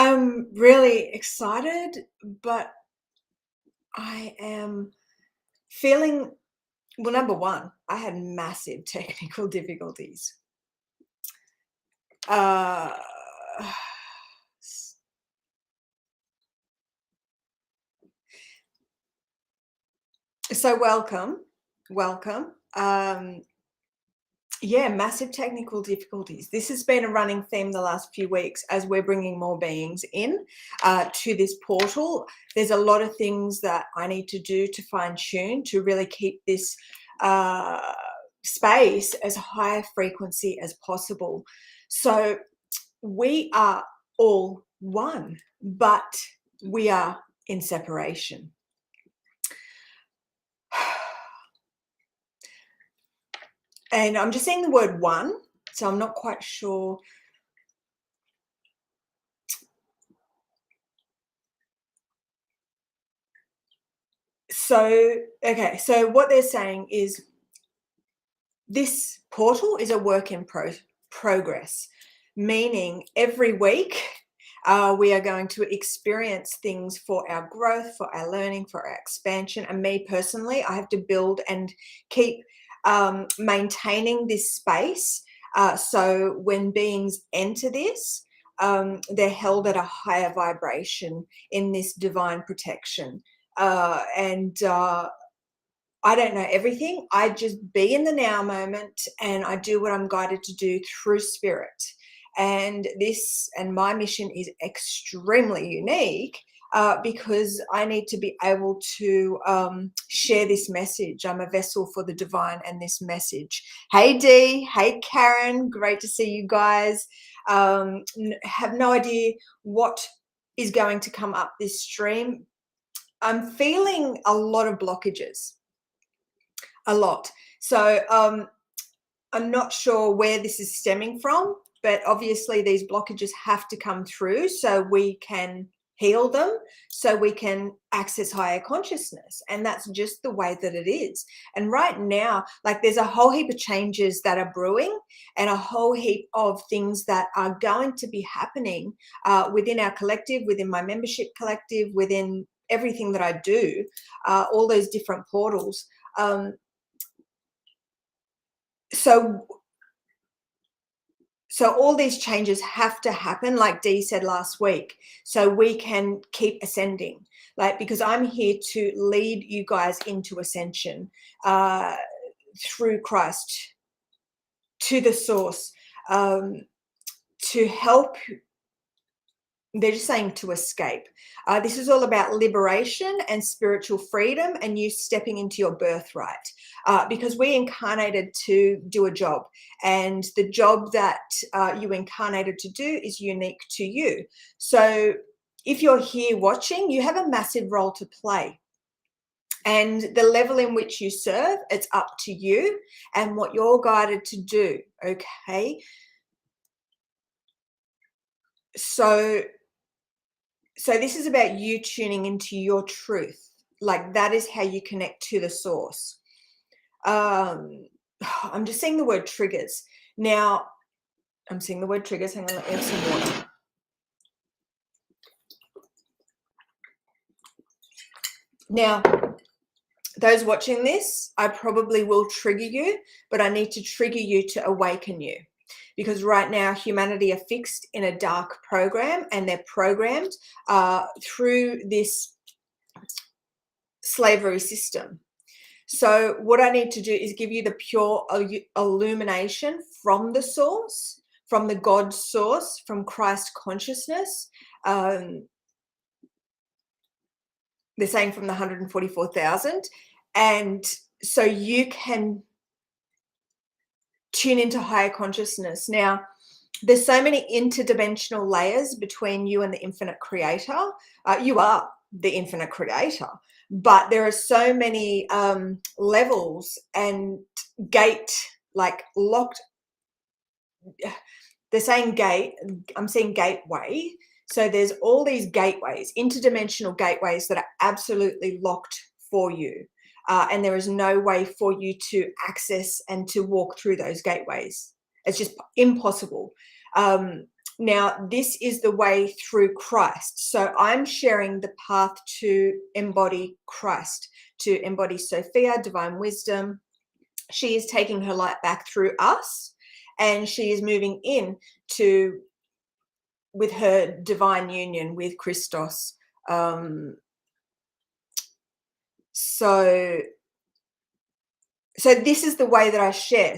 I'm really excited, but I am feeling well, number one, I had massive technical difficulties. Uh, so welcome. Yeah, massive technical difficulties. This has been a running theme the last few weeks as we're bringing more beings in to this portal. There's a lot of things that I need to do to fine tune to really keep this uh, space as high a frequency as possible. So we are all one, but we are in separation. And I'm just saying the word one, so I'm not quite sure. So, okay, so what they're saying is this portal is a work in progress, meaning every week we are going to experience things for our growth, for our learning, for our expansion. And me personally, I have to build and keep maintaining this space. So when beings enter this, they're held at a higher vibration in this divine protection. I don't know everything. I just be in the now moment and I do what I'm guided to do through spirit. And this and my mission is extremely unique because I need to be able to share this message. I'm a vessel for the divine and this message. Hey Dee, hey Karen, great to see you guys. Have no idea what is going to come up this stream. I'm feeling a lot of blockages. A lot. So I'm not sure where this is stemming from, but obviously these blockages have to come through so we can heal them, so we can access higher consciousness. And that's just the way that it is. And right now, like there's a whole heap of changes that are brewing and a whole heap of things that are going to be happening within our collective, within my membership collective, within everything that I do, all those different portals. So all these changes have to happen, like Dee said last week, so we can keep ascending. Like, because I'm here to lead you guys into ascension through Christ to the source, to help. They're just saying to escape. This is all about liberation and spiritual freedom and you stepping into your birthright, because we incarnated to do a job, and the job that you incarnated to do is unique to you. So if you're here watching, you have a massive role to play. And the level in which you serve, it's up to you and what you're guided to do, okay? So this is about you tuning into your truth. Like that is how you connect to the source. I'm just seeing the word triggers. Now, I'm seeing the word triggers. Hang on, let me have some water. Now, those watching this, I probably will trigger you, but I need to trigger you to awaken you. Because right now humanity are fixed in a dark program and they're programmed through this slavery system. So what I need to do is give you the pure illumination from the source, from the God source, from Christ consciousness. They're saying from the 144,000. And so you can tune into higher consciousness. Now, there's so many interdimensional layers between you and the infinite creator. You are the infinite creator, but there are so many levels and like locked. They're saying gate, I'm seeing gateway. So there's all these gateways, interdimensional gateways that are absolutely locked for you. And there is no way for you to access and to walk through those gateways. It's just impossible. Now, this is the way through Christ. So I'm sharing the path to embody Christ, to embody Sophia, divine wisdom. She is taking her light back through us, and she is moving in to with her divine union with Christos. So this is the way that I share.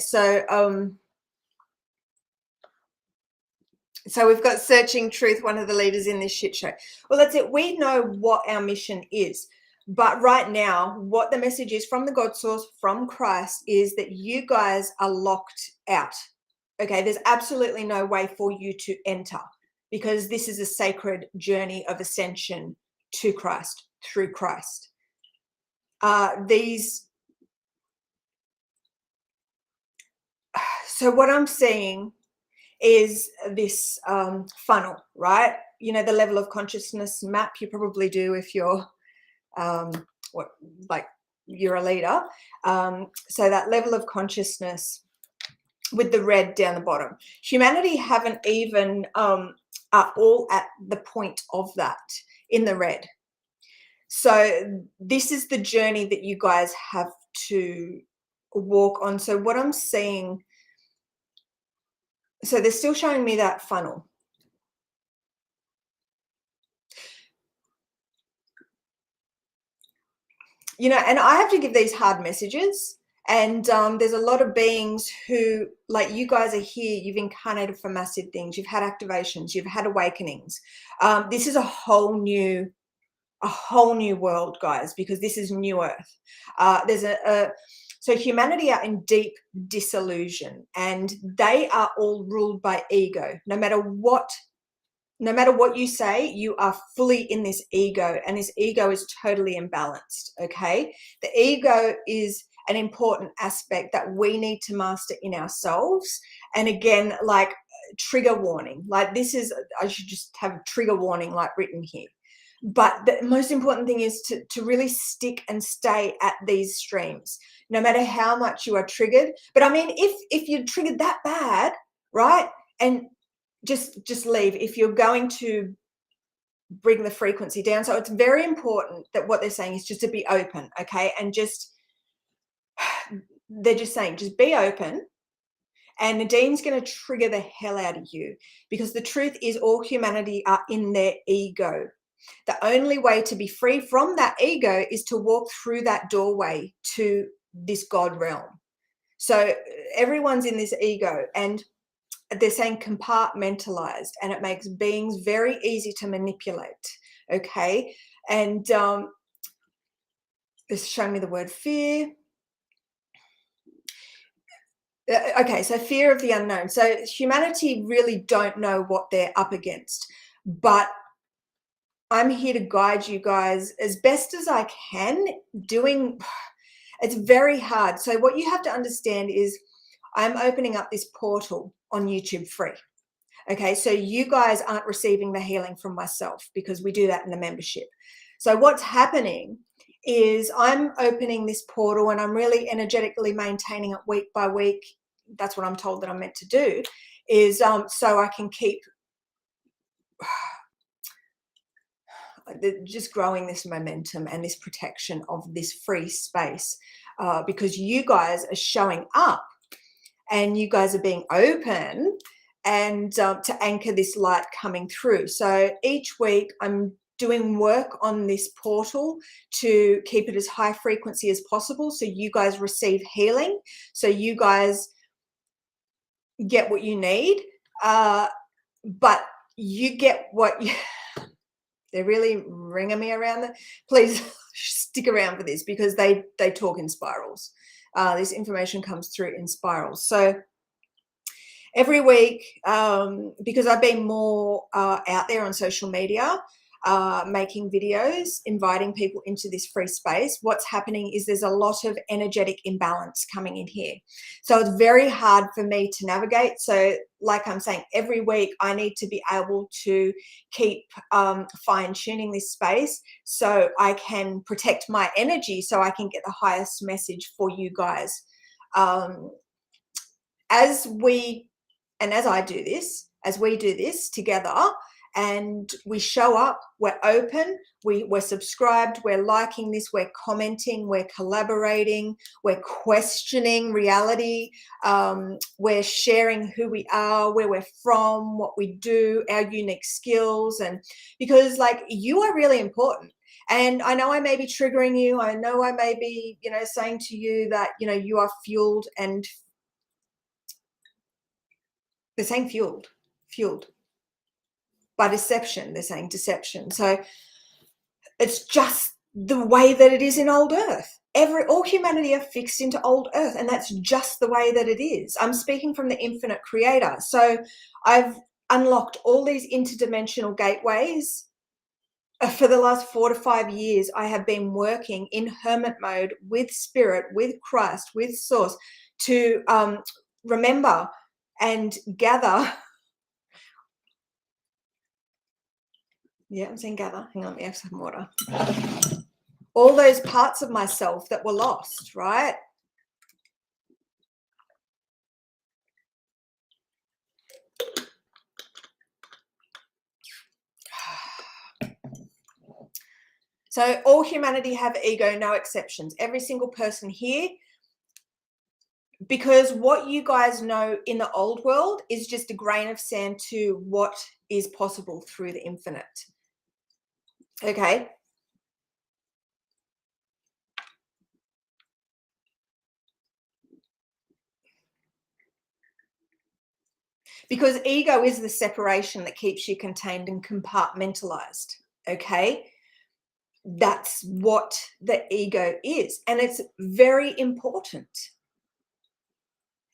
So we've got Searching Truth, one of the leaders in this shit show. Well, that's it. We know what our mission is. But right now, what the message is from the God source, from Christ, is that you guys are locked out. Okay, there's absolutely no way for you to enter, because this is a sacred journey of ascension to Christ, through Christ. So what I'm seeing is this funnel, right? You know, the level of consciousness map. You probably do if you're you're a leader. So that level of consciousness with the red down the bottom. Humanity haven't even are all at the point of that in the red. So this is the journey that you guys have to walk on. So what I'm seeing, so they're still showing me that funnel. You know, and I have to give these hard messages. And there's a lot of beings who, like you guys are here, you've incarnated for massive things. You've had activations, you've had awakenings. This is a whole new world, guys, because this is new earth. So humanity are in deep disillusion, and they are all ruled by ego. No matter what you say, you are fully in this ego, and this ego is totally imbalanced. Okay, the ego is an important aspect that we need to master in ourselves. And again, like, trigger warning, like this is, I should just have a trigger warning like written here. But the most important thing is to really stick and stay at these streams, no matter how much you are triggered. But I mean, if you're triggered that bad, right, and just leave if you're going to bring the frequency down. So it's very important that what they're saying is just to be open, okay? And they're just saying, just be open. And Nadine's going to trigger the hell out of you, because the truth is all humanity are in their ego. The only way to be free from that ego is to walk through that doorway to this God realm. So everyone's in this ego, and they're saying compartmentalized, and it makes beings very easy to manipulate. Okay. And it's showing me the word fear. Okay, so fear of the unknown. So humanity really don't know what they're up against, but I'm here to guide you guys as best as I can. It's very hard. So what you have to understand is I'm opening up this portal on YouTube free. Okay, so you guys aren't receiving the healing from myself, because we do that in the membership. So what's happening is I'm opening this portal, and I'm really energetically maintaining it week by week. That's what I'm told that I'm meant to do, is so I can keep just growing this momentum and this protection of this free space, because you guys are showing up, and you guys are being open, and to anchor this light coming through. So each week I'm doing work on this portal to keep it as high frequency as possible, so you guys receive healing, so you guys get what you need, but you get what you they're really ringing me around that. Please stick around for this, because they talk in spirals. This information comes through in spirals. So every week, because I've been more out there on social media, making videos, inviting people into this free space, what's happening is there's a lot of energetic imbalance coming in here. So it's very hard for me to navigate. So like I'm saying, every week I need to be able to keep fine-tuning this space, so I can protect my energy, so I can get the highest message for you guys. As I do this, as we do this together and we show up, we're open, we're subscribed, we're liking this, we're commenting, we're collaborating, we're questioning reality, we're sharing who we are, where we're from, what we do, our unique skills. And because like you are really important. And I know I may be triggering you. I know I may be, saying to you that, you are fueled, and they're saying fueled by deception. They're saying deception. So it's just the way that it is in old earth. All humanity are fixed into old earth, and that's just the way that it is. I'm speaking from the infinite creator. So I've unlocked all these interdimensional gateways. For the last 4 to 5 years, I have been working in hermit mode with spirit, with Christ, with source to remember and gather. Yeah, I'm saying gather. Hang on, let me have some water. All those parts of myself that were lost, right? So all humanity have ego, no exceptions. Every single person here, because what you guys know in the old world is just a grain of sand to what is possible through the infinite. Okay. Because ego is the separation that keeps you contained and compartmentalized. Okay. That's what the ego is. And it's very important.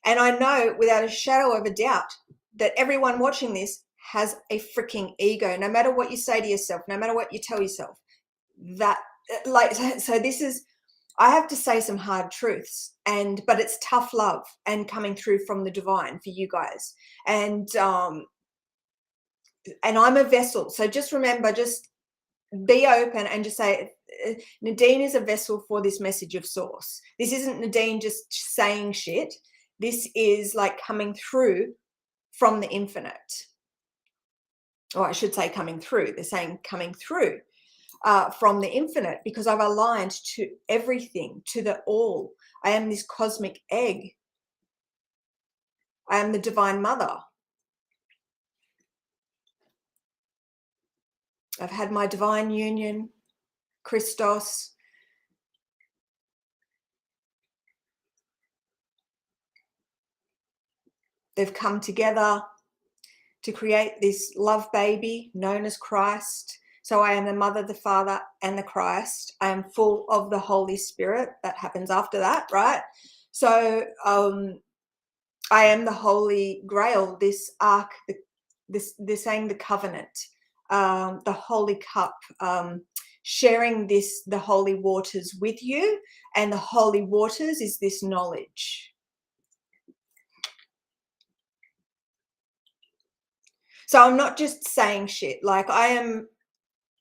And I know without a shadow of a doubt that everyone watching this has a freaking ego, no matter what you say to yourself, no matter what you tell yourself. That, like, so this is, I have to say some hard truths, but it's tough love and coming through from the divine for you guys. And I'm a vessel. So just remember, just be open and just say, Nadine is a vessel for this message of source. This isn't Nadine just saying shit. This is like coming through from the infinite. Or I should say coming through. They're saying coming through from the infinite, because I've aligned to everything, to the all. I am this cosmic egg. I am the divine mother. I've had my divine union, Christos. They've come together to create this love baby known as Christ. So I am the Mother, the Father, and the Christ. I am full of the Holy Spirit. That happens after that, right? So I am the Holy Grail, this ark, they're saying the covenant, the holy cup, sharing the holy waters with you. And the holy waters is this knowledge. So I'm not just saying shit. Like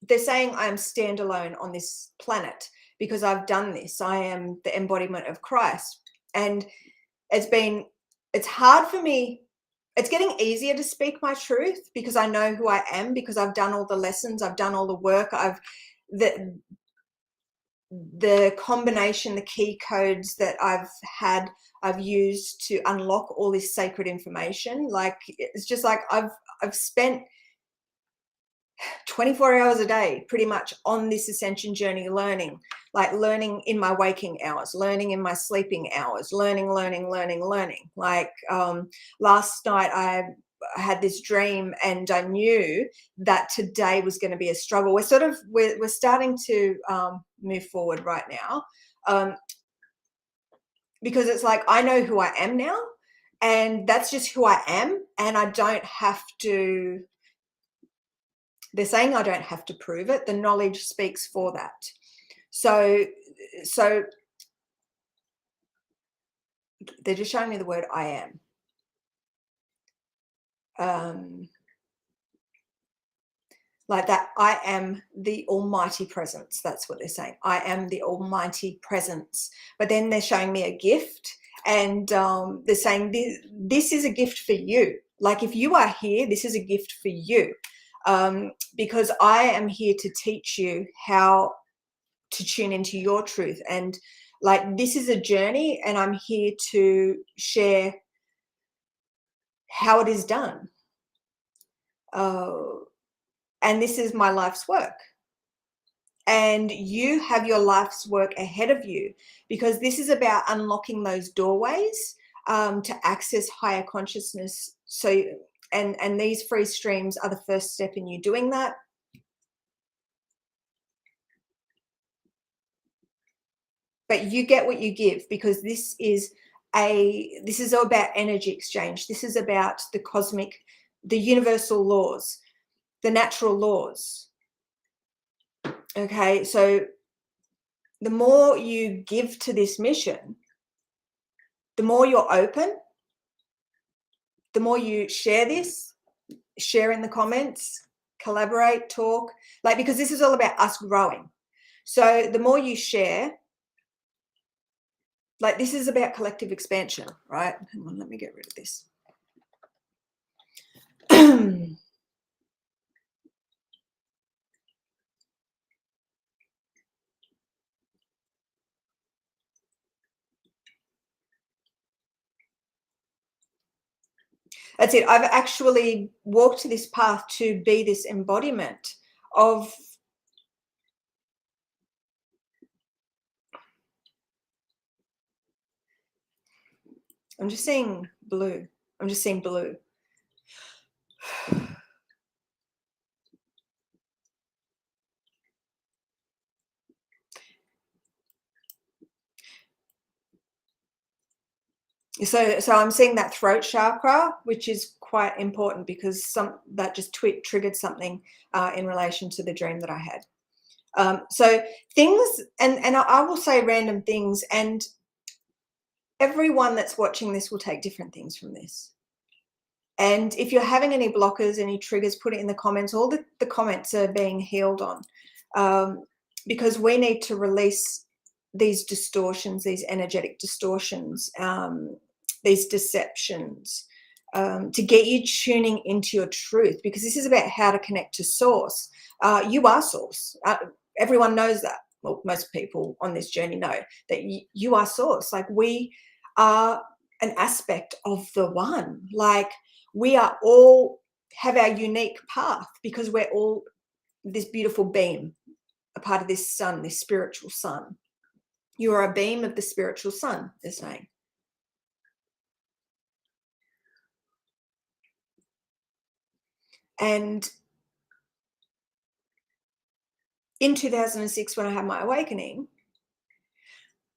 they're saying I am standalone on this planet because I've done this. I am the embodiment of Christ. And it's hard for me. It's getting easier to speak my truth because I know who I am, because I've done all the lessons, I've done all the work, the combination, the key codes that I've used to unlock all this sacred information. Like, it's just like I've spent 24 hours a day pretty much on this ascension journey, learning in my waking hours, learning in my sleeping hours, learning. Like last night I had this dream and I knew that today was going to be a struggle. We're starting to move forward right now, because it's like I know who I am now, and that's just who I am, and I don't have to. They're saying I don't have to prove it. The knowledge speaks for that. So they're just showing me the word I am. Like that, I am the almighty presence. That's what they're saying. I am the almighty presence. But then they're showing me a gift, and they're saying this is a gift for you. Like, if you are here, this is a gift for you, because I am here to teach you how to tune into your truth. And like, this is a journey, and I'm here to share how it is done. And this is my life's work. And you have your life's work ahead of you, because this is about unlocking those doorways to access higher consciousness. So, and these free streams are the first step in you doing that. But you get what you give, because this is all about energy exchange. This is about the cosmic, the universal laws, the natural laws. Okay, so the more you give to this mission, the more you're open, the more you share this, share in the comments, collaborate, talk, like, because this is all about us growing. So the more you share, like, this is about collective expansion, right? Hang on, let me get rid of this. That's it. I've actually walked this path to be this embodiment of, I'm just seeing blue. I'm just seeing blue. So I'm seeing that throat chakra, which is quite important, because that just triggered something in relation to the dream that I had. So things, and I will say random things, and everyone that's watching this will take different things from this. And if you're having any blockers, any triggers, put it in the comments. All the comments are being healed on, because we need to release these distortions, these energetic distortions, these deceptions, to get you tuning into your truth, because this is about how to connect to source. You are source. Everyone knows that. Well, most people on this journey know that you are source. Like, we are an aspect of the one. Like, we are all have our unique path, because we're all this beautiful beam, a part of this sun, this spiritual sun. You are a beam of the spiritual sun, they're saying. And in 2006, when I had my awakening,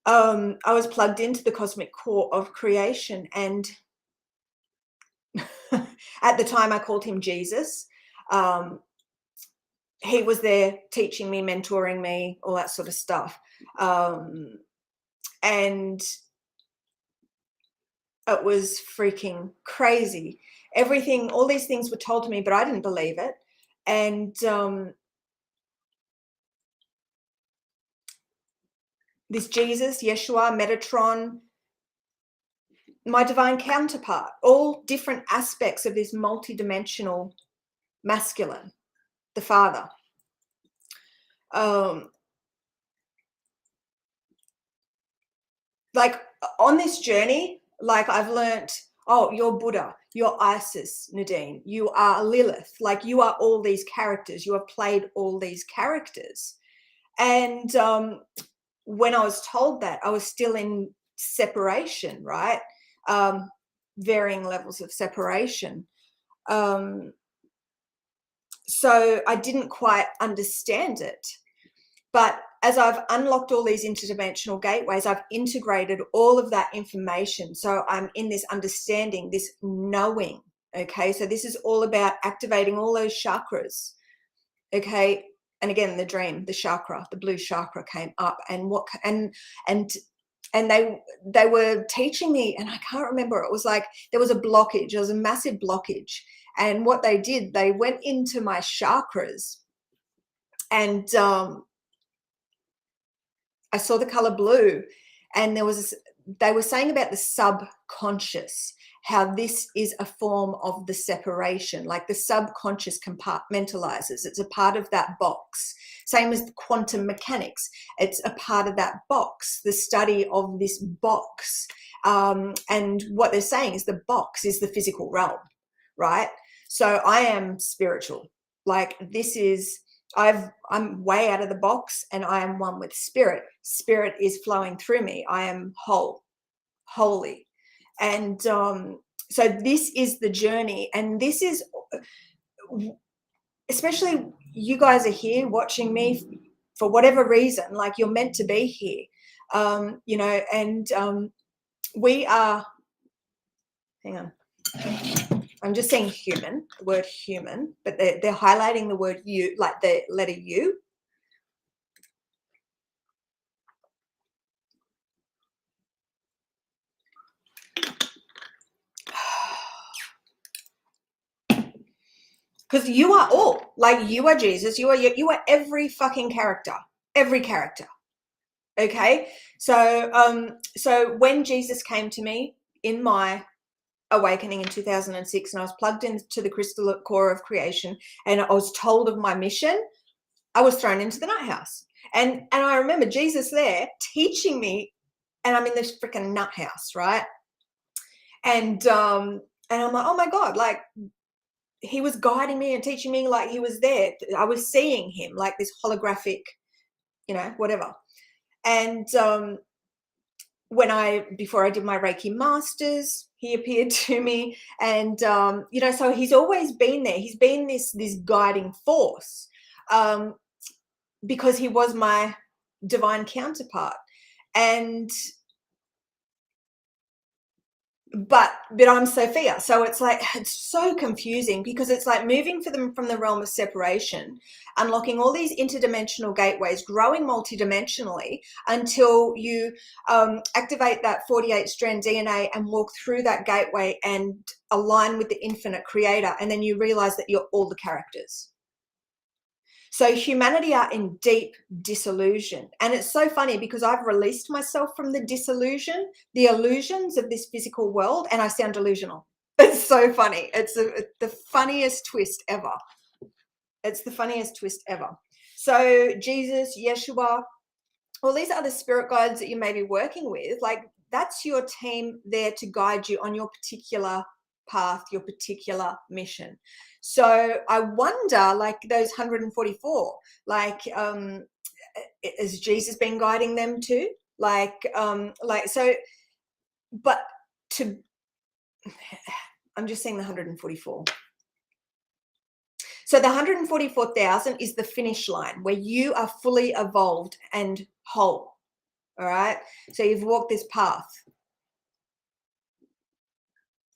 I was plugged into the cosmic core of creation, and at the time I called him Jesus. He was there teaching me, mentoring me, all that sort of stuff. And it was freaking crazy. Everything, all these things were told to me, but I didn't believe it. And this Jesus, Yeshua, Metatron, my divine counterpart, all different aspects of this multidimensional masculine, the Father. Like, on this journey, like, I've learnt, oh, you're Buddha, you're Isis, Nadine, you are Lilith, like, you are all these characters, you have played all these characters. And when I was told that, I was still in separation, right? Varying levels of separation. So I didn't quite understand it. But as I've unlocked all these interdimensional gateways, I've integrated all of that information. So I'm in this understanding, this knowing. Okay, so this is all about activating all those chakras. Okay, and again, the dream, the chakra, the blue chakra came up, and they were teaching me, and I can't remember. It was like there was a blockage. There was a massive blockage, and what they did, they went into my chakras, and I saw the color blue, and they were saying about the subconscious, how this is a form of the separation, like the subconscious compartmentalizes. It's a part of that box. Same as quantum mechanics. It's a part of that box, the study of this box. And what they're saying is the box is the physical realm, right? So I am spiritual. Like this is, I'm way out of the box, and I am one with spirit. Spirit is flowing through me. I am whole, holy. And so this is the journey. And this is, especially you guys are here watching me for whatever reason, like you're meant to be here, you know, and we are, hang on, I'm just saying human, the word human, but they're highlighting the word you, like the letter U. Because you are all, like you are Jesus, you are every fucking character, every character. Okay, so so when Jesus came to me in my awakening in 2006, and I was plugged into the crystal core of creation, and I was told of my mission, I was thrown into the nut house. And I remember Jesus there teaching me, and I'm in this freaking nut house, right? And I'm like, oh my God, like he was guiding me and teaching me, like he was there. I was seeing him like this holographic, you know, whatever. And before I did my Reiki masters, he appeared to me, and you know, so he's always been there. He's been this guiding force, because he was my divine counterpart. And but I'm Sophia, so it's like it's so confusing, because it's like moving for them from the realm of separation, unlocking all these interdimensional gateways, growing multidimensionally until you activate that 48 strand DNA and walk through that gateway and align with the infinite creator, and then you realize that you're all the characters. So humanity are in deep disillusion. And it's so funny because I've released myself from the disillusion, the illusions of this physical world, and I sound delusional. It's so funny. It's the funniest twist ever. It's the funniest twist ever. So Jesus, Yeshua, all these other spirit guides that you may be working with, like that's your team there to guide you on your particular path, your particular mission. So I wonder, like those 144, like has Jesus been guiding them too? Like so, but to, I'm just saying the 144. So the 144,000 is the finish line where you are fully evolved and whole. All right. So you've walked this path.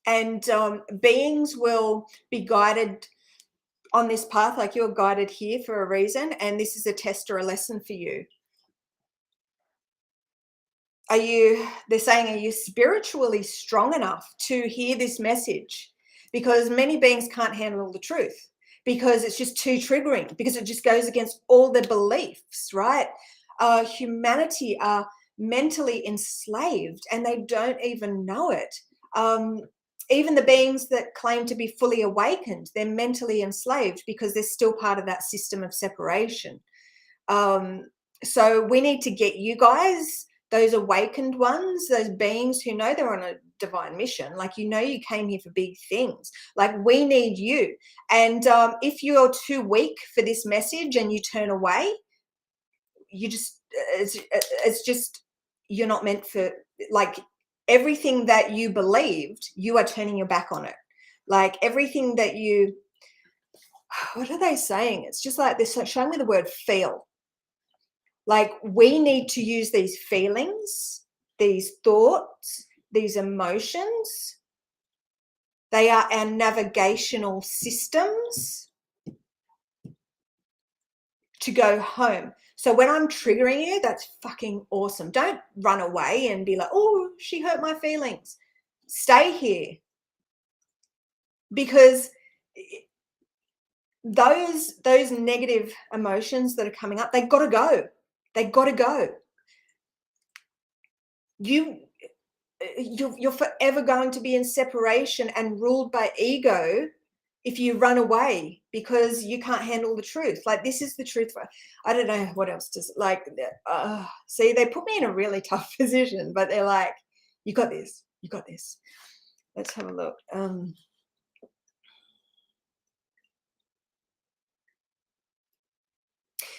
And beings will be guided on this path, like you're guided here for a reason, and this is a test or a lesson for you. They're saying, are you spiritually strong enough to hear this message? Because many beings can't handle the truth, because it's just too triggering, because it just goes against all their beliefs, right? Humanity are mentally enslaved, and they don't even know it. Even the beings that claim to be fully awakened, they're mentally enslaved because they're still part of that system of separation. So we need to get you guys, those awakened ones, those beings who know they're on a divine mission, like, you know, you came here for big things, like we need you. And if you're too weak for this message and you turn away, you just, it's just, you're not meant for, like, everything that you believed, you are turning your back on it. Like everything that you, what are they saying? It's just like they're showing me the word feel. Like we need to use these feelings, these thoughts, these emotions. They are our navigational systems to go home. So when I'm triggering you, that's fucking awesome. Don't run away and be like, oh, she hurt my feelings. Stay here. Because those negative emotions that are coming up, they got to go. They got to go. you're forever going to be in separation and ruled by ego if you run away because you can't handle the truth. Like, this is the truth. I don't know what else to like. See, they put me in a really tough position, but they're like, you got this, you got this. Let's have a look.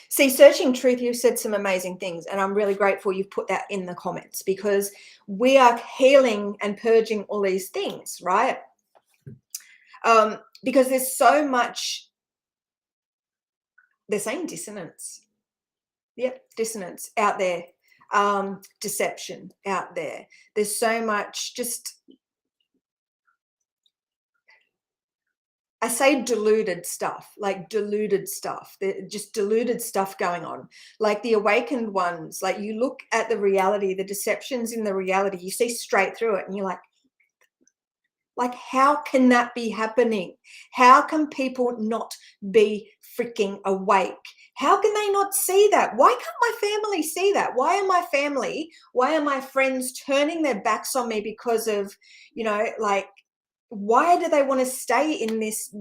See, searching truth, you've said some amazing things, and I'm really grateful you've put that in the comments, because we are healing and purging all these things, right? Because there's so much, they're saying dissonance. Yep, dissonance out there, deception out there. There's so much, just, I say deluded stuff, like deluded stuff. Just deluded stuff going on. Like the awakened ones, like you look at the reality, the deceptions in the reality, you see straight through it and you're like, how can that be happening? How can people not be freaking awake? How can they not see that? Why can't my family see that? Why are my friends turning their backs on me because of, like, why do they want to stay in this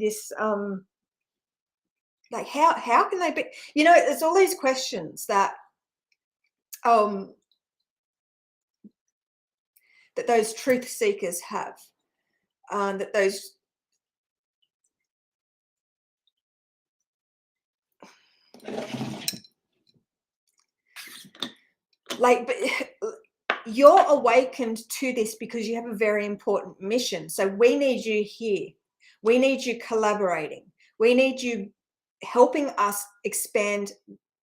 like, how can they be, there's all these questions that that those truth seekers have, that those, like, but you're awakened to this because you have a very important mission. So we need you here. We need you collaborating. We need you helping us expand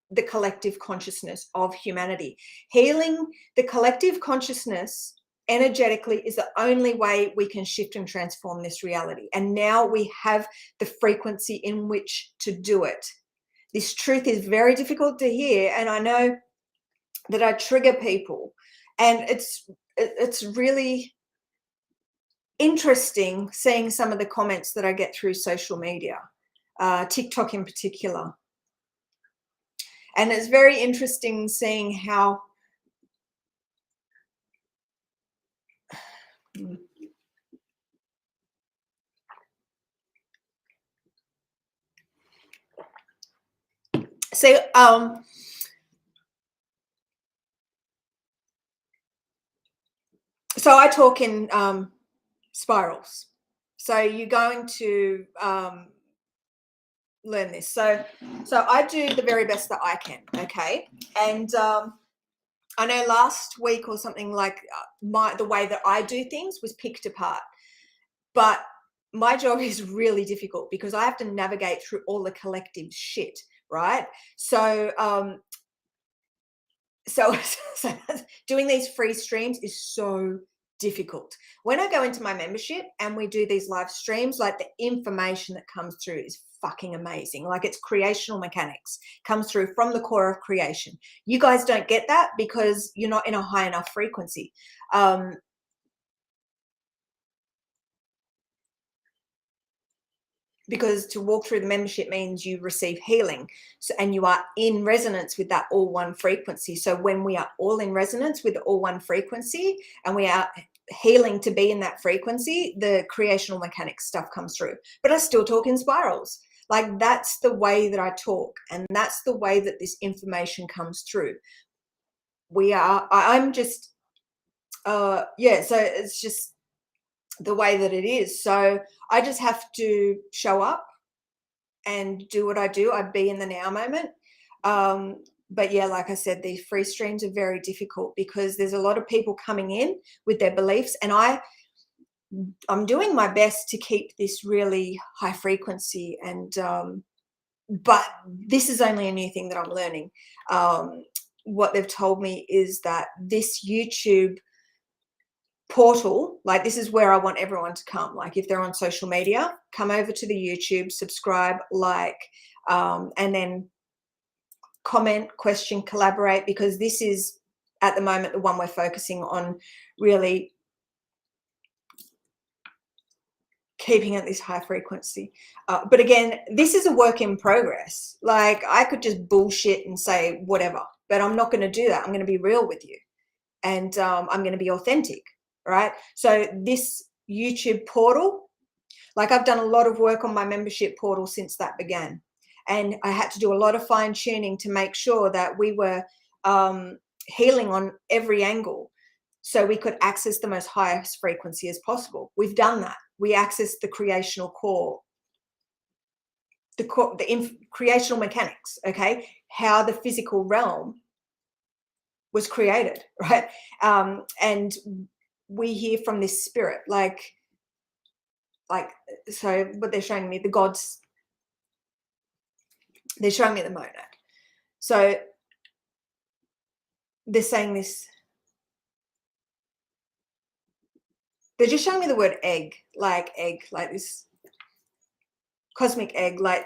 the collective consciousness of humanity. Healing the collective consciousness energetically is the only way we can shift and transform this reality. And now we have the frequency in which to do it. This truth is very difficult to hear, and I know that I trigger people, and it's really interesting seeing some of the comments that I get through social media, TikTok in particular. And it's very interesting seeing how so I talk in spirals. So you're going to learn this. So I do the very best that I can, okay? And I know last week or something, like, the way that I do things was picked apart. But my job is really difficult because I have to navigate through all the collective shit, right? So so doing these free streams is so difficult. When I go into my membership and we do these live streams, like, the information that comes through is fucking amazing. Like, it's creational mechanics, comes through from the core of creation. You guys don't get that because you're not in a high enough frequency. Because to walk through the membership means you receive healing. So, and you are in resonance with that all one frequency. So when we are all in resonance with the all one frequency and we are healing to be in that frequency, the creational mechanics stuff comes through. But I still talk in spirals. Like, that's the way that I talk, and that's the way that this information comes through. I'm just so it's just the way that it is. So I just have to show up and do what I do. I be in the now moment. But yeah, like I said, these free streams are very difficult because there's a lot of people coming in with their beliefs, and I'm doing my best to keep this really high frequency. And but this is only a new thing that I'm learning. What they've told me is that this YouTube portal, like, this is where I want everyone to come. Like, if they're on social media, come over to the YouTube, subscribe, like, and then comment, question, collaborate, because this is at the moment the one we're focusing on, really keeping at this high frequency. But again, this is a work in progress. Like, I could just bullshit and say whatever, but I'm not going to do that. I'm going to be real with you, and I'm going to be authentic. right? So this YouTube portal, like I've done a lot of work on my membership portal since that began. And I had to do a lot of fine tuning to make sure that we were healing on every angle so we could access the most highest frequency as possible. We've done that. We accessed the creational core, the creational mechanics, okay? How the physical realm was created, right? And we hear from this spirit, like, so what they're showing me, the gods, they're showing me the monad. So they're saying this, they're just showing me the word egg, like this cosmic egg, like,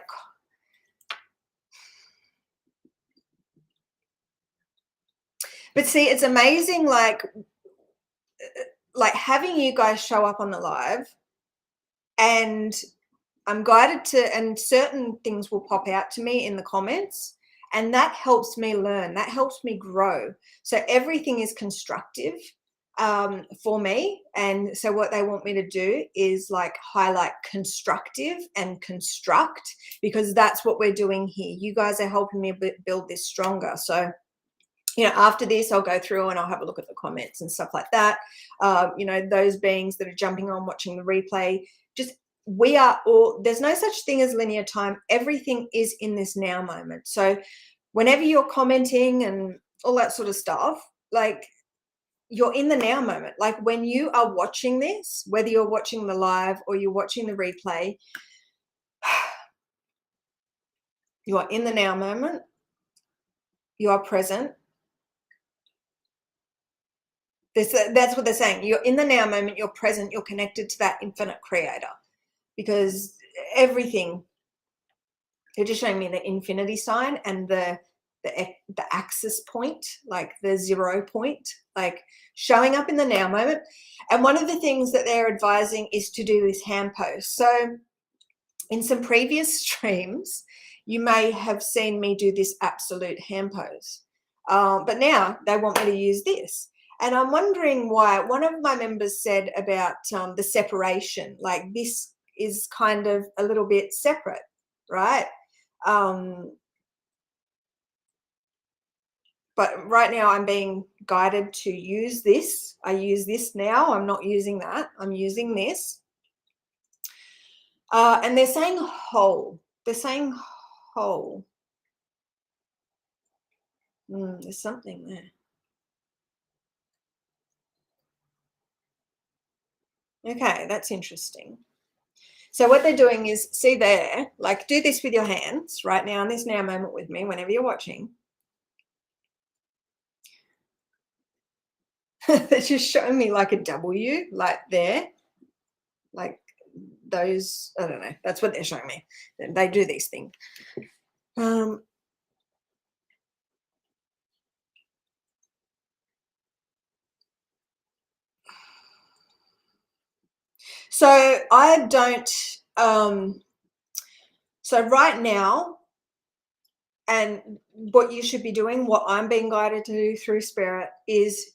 but see, it's amazing, like having you guys show up on the live, and I'm guided to, and certain things will pop out to me in the comments, and that helps me learn, that helps me grow. So everything is constructive for me. And so what they want me to do is like highlight constructive and construct, because that's what we're doing here. You guys are helping me build this stronger. So, you know, after this, I'll go through and I'll have a look at the comments and stuff like that. You know, those beings that are jumping on, watching the replay, just, we are all, there's no such thing as linear time. Everything is in this now moment. So whenever you're commenting and all that sort of stuff, like, you're in the now moment. Like when you are watching this, whether you're watching the live or you're watching the replay, you are in the now moment. You are present. That's what they're saying. You're in the now moment, you're present, you're connected to that infinite creator, because everything, they're just showing me the infinity sign and the axis point, like the 0 point, like showing up in the now moment. And one of the things that they're advising is to do this hand pose. So in some previous streams, you may have seen me do this absolute hand pose, but now they want me to use this. And I'm wondering why. One of my members said about the separation, like this is kind of a little bit separate, right? But right now I'm being guided to use this. I use this now. I'm not using that. I'm using this. And they're saying whole. They're saying whole. There's something there. Okay, that's interesting. So what they're doing is, see there, like do this with your hands right now in this now moment with me, whenever you're watching. They're just showing me like a W, like there, like those, I don't know, that's what they're showing me. They do these things. So I don't, so right now, and what you should be doing, what I'm being guided to do through spirit, is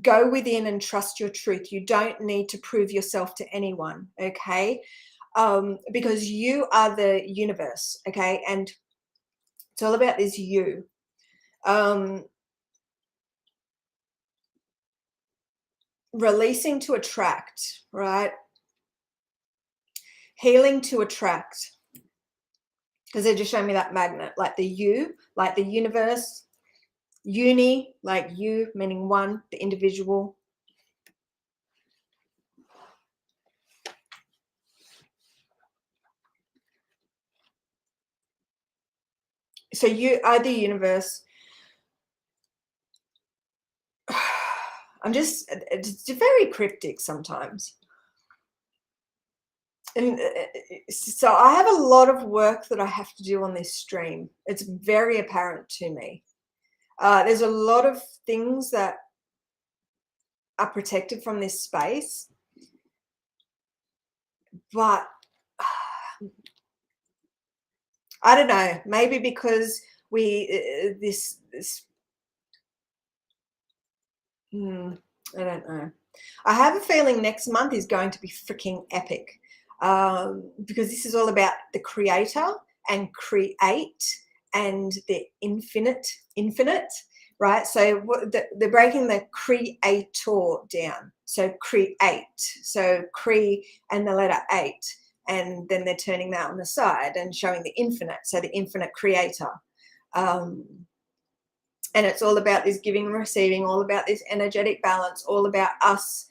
go within and trust your truth. You don't need to prove yourself to anyone, okay? Because you are the universe, okay? And it's all about this you. Releasing to attract, right? Healing to attract. Because they're just showing me that magnet, like the you, like the universe. Uni, like you, meaning one, the individual. So you are the universe. It's very cryptic sometimes. And so I have a lot of work that I have to do on this stream. It's very apparent to me. There's a lot of things that are protected from this space, but I don't know, maybe because I don't know. I have a feeling next month is going to be freaking epic, because this is all about the creator and create and the infinite, right? So they're breaking the creator down. So create, so and the letter 8, and then they're turning that on the side and showing the infinite, so the infinite creator. And it's all about this giving and receiving, all about this energetic balance, all about us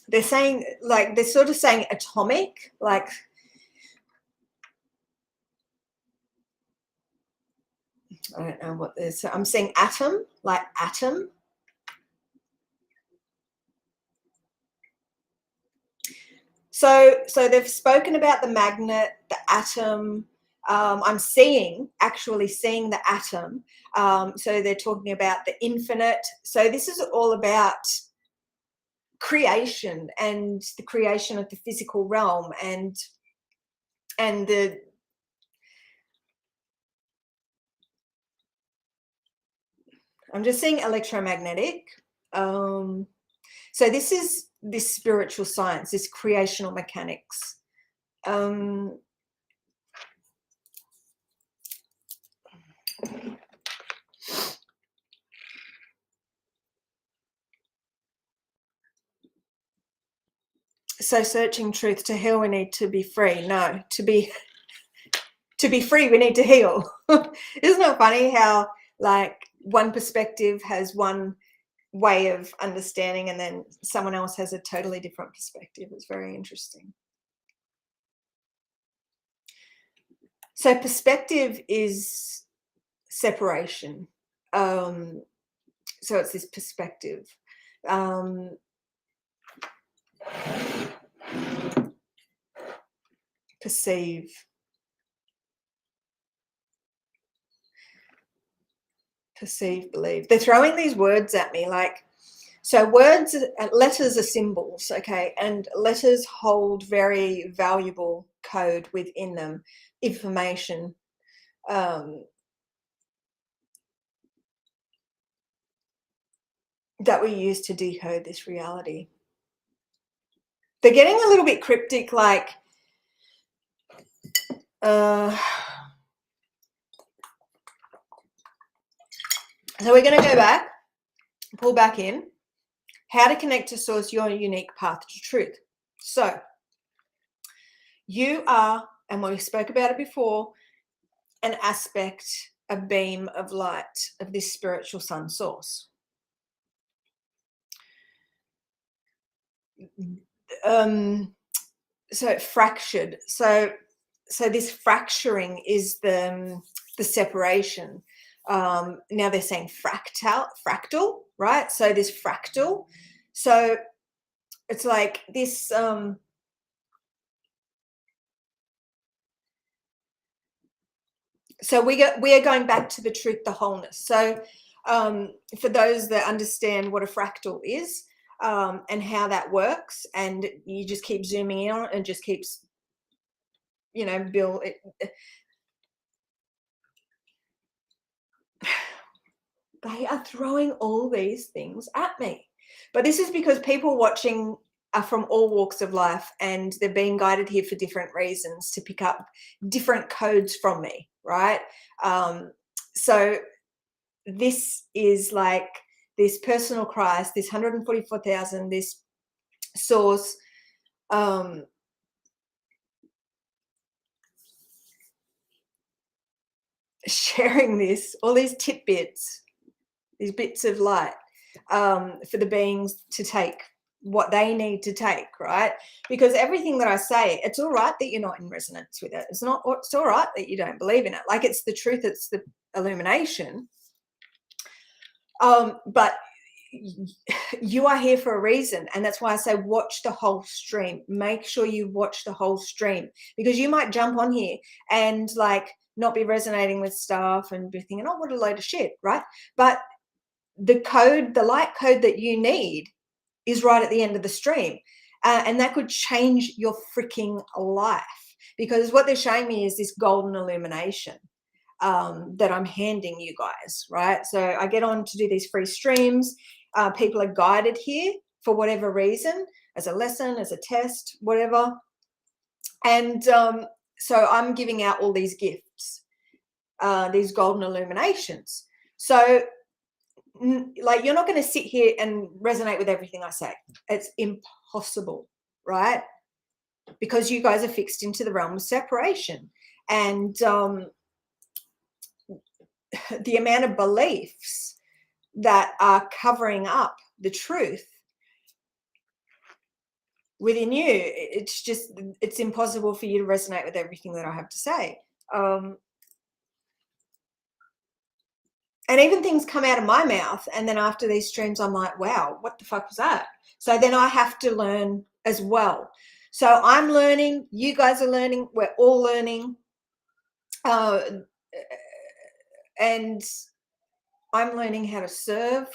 they're saying, like, they're sort of saying atomic, like, I don't know what this, I'm saying atom, like atom. So they've spoken about the magnet, the atom. I'm actually seeing the atom. So they're talking about the infinite. So this is all about creation and the creation of the physical realm and the I'm just seeing electromagnetic. So this is this spiritual science, this creational mechanics. So searching truth, to heal we need to be free. No, to be free we need to heal. Isn't it funny how, like, one perspective has one way of understanding and then someone else has a totally different perspective? It's very interesting. So perspective is separation. So it's this perspective. Perceive. Perceive, believe. They're throwing these words at me, like, so words, letters are symbols, okay, and letters hold very valuable code within them, information. That we use to decode this reality. They're getting a little bit cryptic, like, so we're going to go back, pull back in. How to connect to source, your unique path to truth. So you are, and we spoke about it before, an aspect, a beam of light of this spiritual sun source. So it fractured. So this fracturing is the separation. Now they're saying fractal, right? So this fractal. So it's like this. So we are going back to the truth, the wholeness. So for those that understand what a fractal is and how that works, and you just keep zooming in on it and just keeps, build it. They are throwing all these things at me. But this is because people watching are from all walks of life, and they're being guided here for different reasons to pick up different codes from me, right? So this is like this personal Christ, this 144,000, this source, sharing this, all these tidbits, these bits of light, for the beings to take what they need to take, right? Because everything that I say, it's all right that you're not in resonance with it. It's all right that you don't believe in it. Like, it's the truth, it's the illumination. But you are here for a reason, and that's why I say watch the whole stream. Make sure you watch the whole stream, because you might jump on here and like not be resonating with stuff and be thinking, oh, what a load of shit, right? But the light code that you need is right at the end of the stream, and that could change your freaking life, because what they're showing me is this golden illumination. that I'm handing you guys, right? So I get on to do these free streams. People are guided here for whatever reason, as a lesson, as a test, whatever. And so I'm giving out all these gifts, these golden illuminations. So like, you're not going to sit here and resonate with everything I say. It's impossible, right? Because you guys are fixed into the realm of separation. And the amount of beliefs that are covering up the truth within you, it's impossible for you to resonate with everything that I have to say. And even things come out of my mouth, and then after these streams, I'm like, wow, what the fuck was that? So then I have to learn as well. So I'm learning, you guys are learning, we're all learning. And I'm learning how to serve,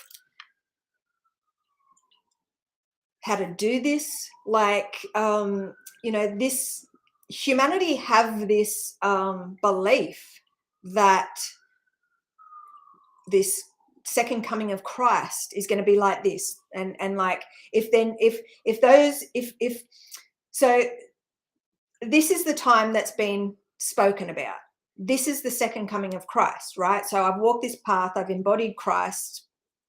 how to do this. Like, you know, this humanity have this belief that this second coming of Christ is going to be like this. And like, so this is the time that's been spoken about. This is the second coming of Christ, right? So I've walked this path, I've embodied Christ,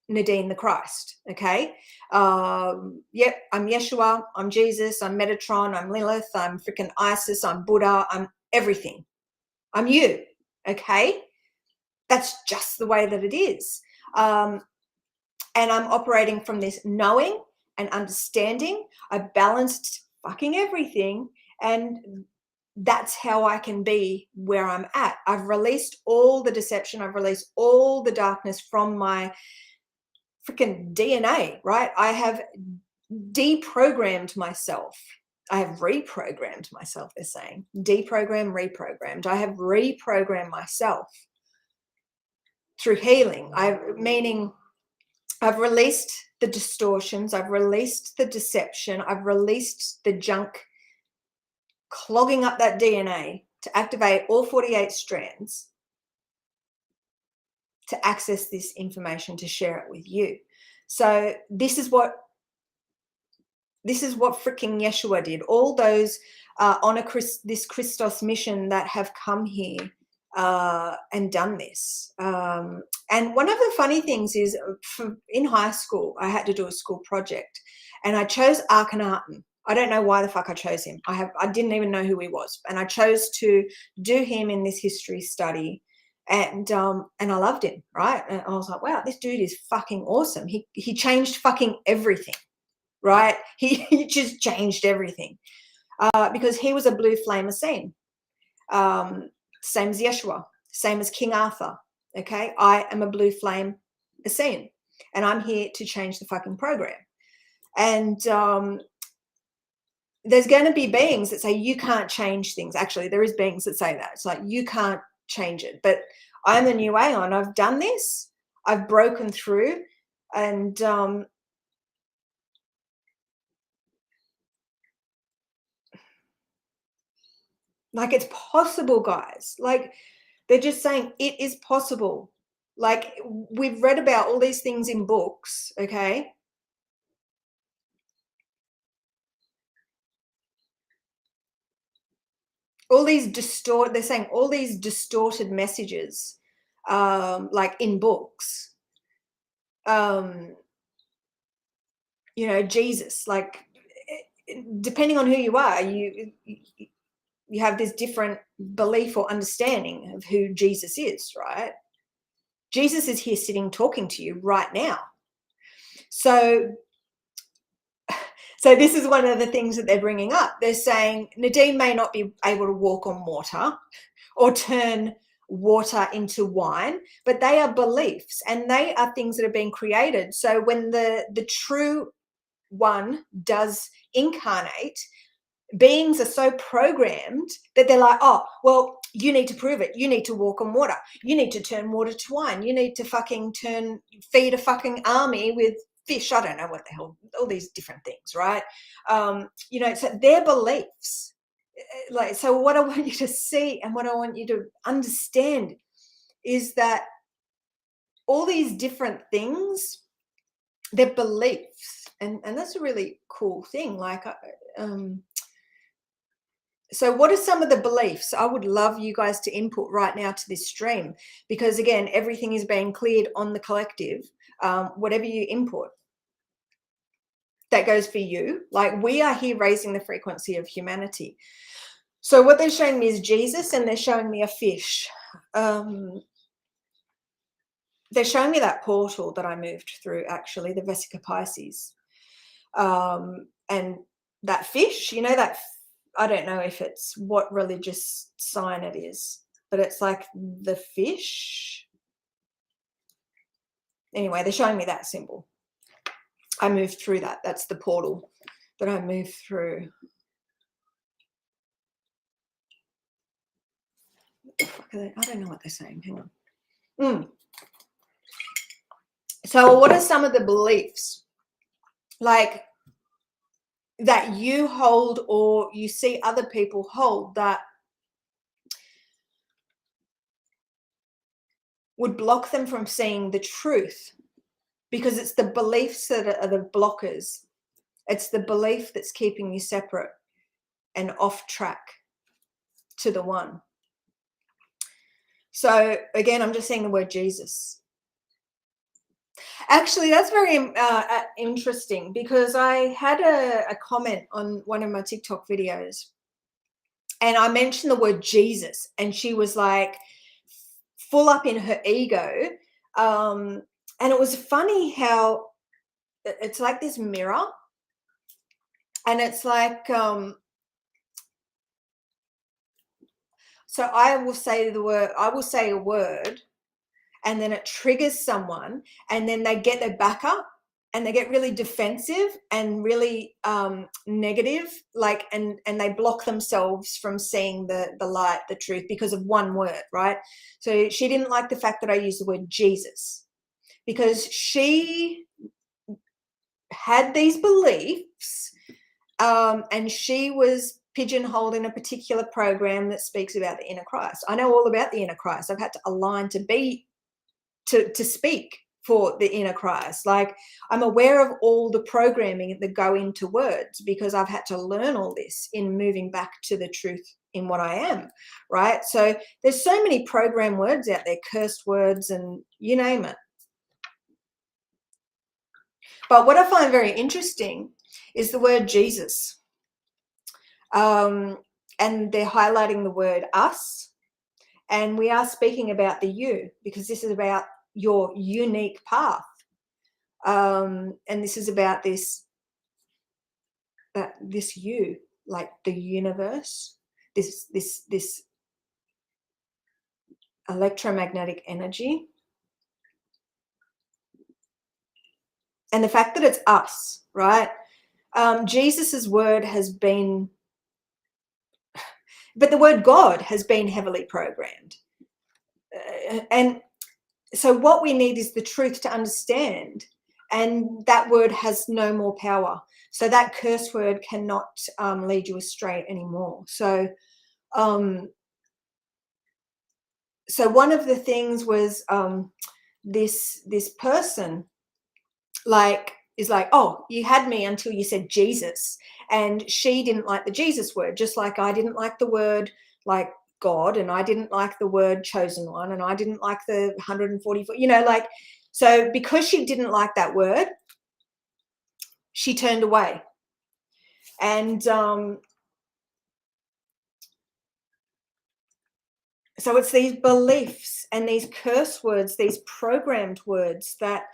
Nadine the Christ, okay? Yep, I'm Yeshua, I'm Jesus, I'm Metatron, I'm Lilith, I'm freaking Isis, I'm Buddha, I'm everything. I'm you, okay? That's just the way that it is. And I'm operating from this knowing and understanding. I balanced fucking everything, and that's how I can be where I'm at. I've released all the deception. I've released all the darkness from my freaking DNA, right? I have deprogrammed myself. I have reprogrammed myself, they're saying. Deprogram, reprogrammed. I have reprogrammed myself through healing. Meaning I've released the distortions. I've released the deception. I've released the junk clogging up that DNA to activate all 48 strands to access this information, to share it with you. So this is what freaking Yeshua did. All those on this Christos mission that have come here and done this. And one of the funny things is, in high school, I had to do a school project, and I chose Akhenaten. I don't know why the fuck I chose him. I didn't even know who he was, and I chose to do him in this history study, and I loved him, right? And I was like, wow, this dude is fucking awesome. He changed fucking everything, right? He just changed everything because he was a blue flame Essene, same as Yeshua, same as King Arthur. Okay, I am a blue flame Essene, and I'm here to change the fucking program. And there's going to be beings that say you can't change things. Actually, there is beings that say that. It's like, you can't change it. But I'm the new Aeon. I've done this. I've broken through. And like, it's possible, guys. Like, they're just saying it is possible. Like, we've read about all these things in books, okay? They're saying all these distorted messages, like in books, you know, Jesus, like, depending on who you are, you have this different belief or understanding of who Jesus is, right? Jesus is here sitting talking to you right now. So this is one of the things that they're bringing up. They're saying Nadine may not be able to walk on water or turn water into wine, but they are beliefs, and they are things that have been created. So when the true one does incarnate, beings are so programmed that they're like, oh, well, you need to prove it. You need to walk on water. You need to turn water to wine. You need to fucking feed a fucking army with fish. I don't know what the hell, all these different things, right? You know, so their beliefs. Like, so what I want you to see and what I want you to understand is that all these different things, they're beliefs, and that's a really cool thing. Like, so what are some of the beliefs? I would love you guys to input right now to this stream, because again, everything is being cleared on the collective. Whatever you input, that goes for you. Like, we are here raising the frequency of humanity. So what they're showing me is Jesus, and they're showing me a fish. They're showing me that portal that I moved through, actually, the Vesica Pisces. And that fish, you know, that, I don't know if it's what religious sign it is, but it's like the fish. Anyway, they're showing me that symbol. I moved through that. That's the portal that I moved through. What the fuck are they? I don't know what they're saying. Hang on. So what are some of the beliefs, like, that you hold or you see other people hold, that would block them from seeing the truth? Because it's the beliefs that are the blockers. It's the belief that's keeping you separate and off track to the one. So again, I'm just saying the word Jesus. Actually, that's very interesting, because I had a comment on one of my TikTok videos, and I mentioned the word Jesus, and she was like full up in her ego. And it was funny how it's like this mirror, and it's like, so I will say a word, and then it triggers someone, and then they get their back up, and they get really defensive and really negative, like, and they block themselves from seeing the light, the truth, because of one word, right? So she didn't like the fact that I used the word Jesus, because she had these beliefs, and she was pigeonholed in a particular program that speaks about the inner Christ. I know all about the inner Christ. I've had to align to speak for the inner Christ. Like, I'm aware of all the programming that go into words, because I've had to learn all this in moving back to the truth in what I am, right? So there's so many program words out there, cursed words, and you name it. But what I find very interesting is the word Jesus. And they're highlighting the word us, and we are speaking about the you, because this is about your unique path, and this is about this you, like the universe, this electromagnetic energy, and the fact that it's us, right? Jesus's word has been, but the word God has been heavily programmed. And so what we need is the truth to understand, and that word has no more power. So that curse word cannot lead you astray anymore. So so one of the things was this person, like, is like, oh, you had me until you said Jesus. And she didn't like the Jesus word, just like I didn't like the word, like, God, and I didn't like the word chosen one, and I didn't like the 144, you know, like, so because she didn't like that word, she turned away. And so it's these beliefs and these curse words, these programmed words that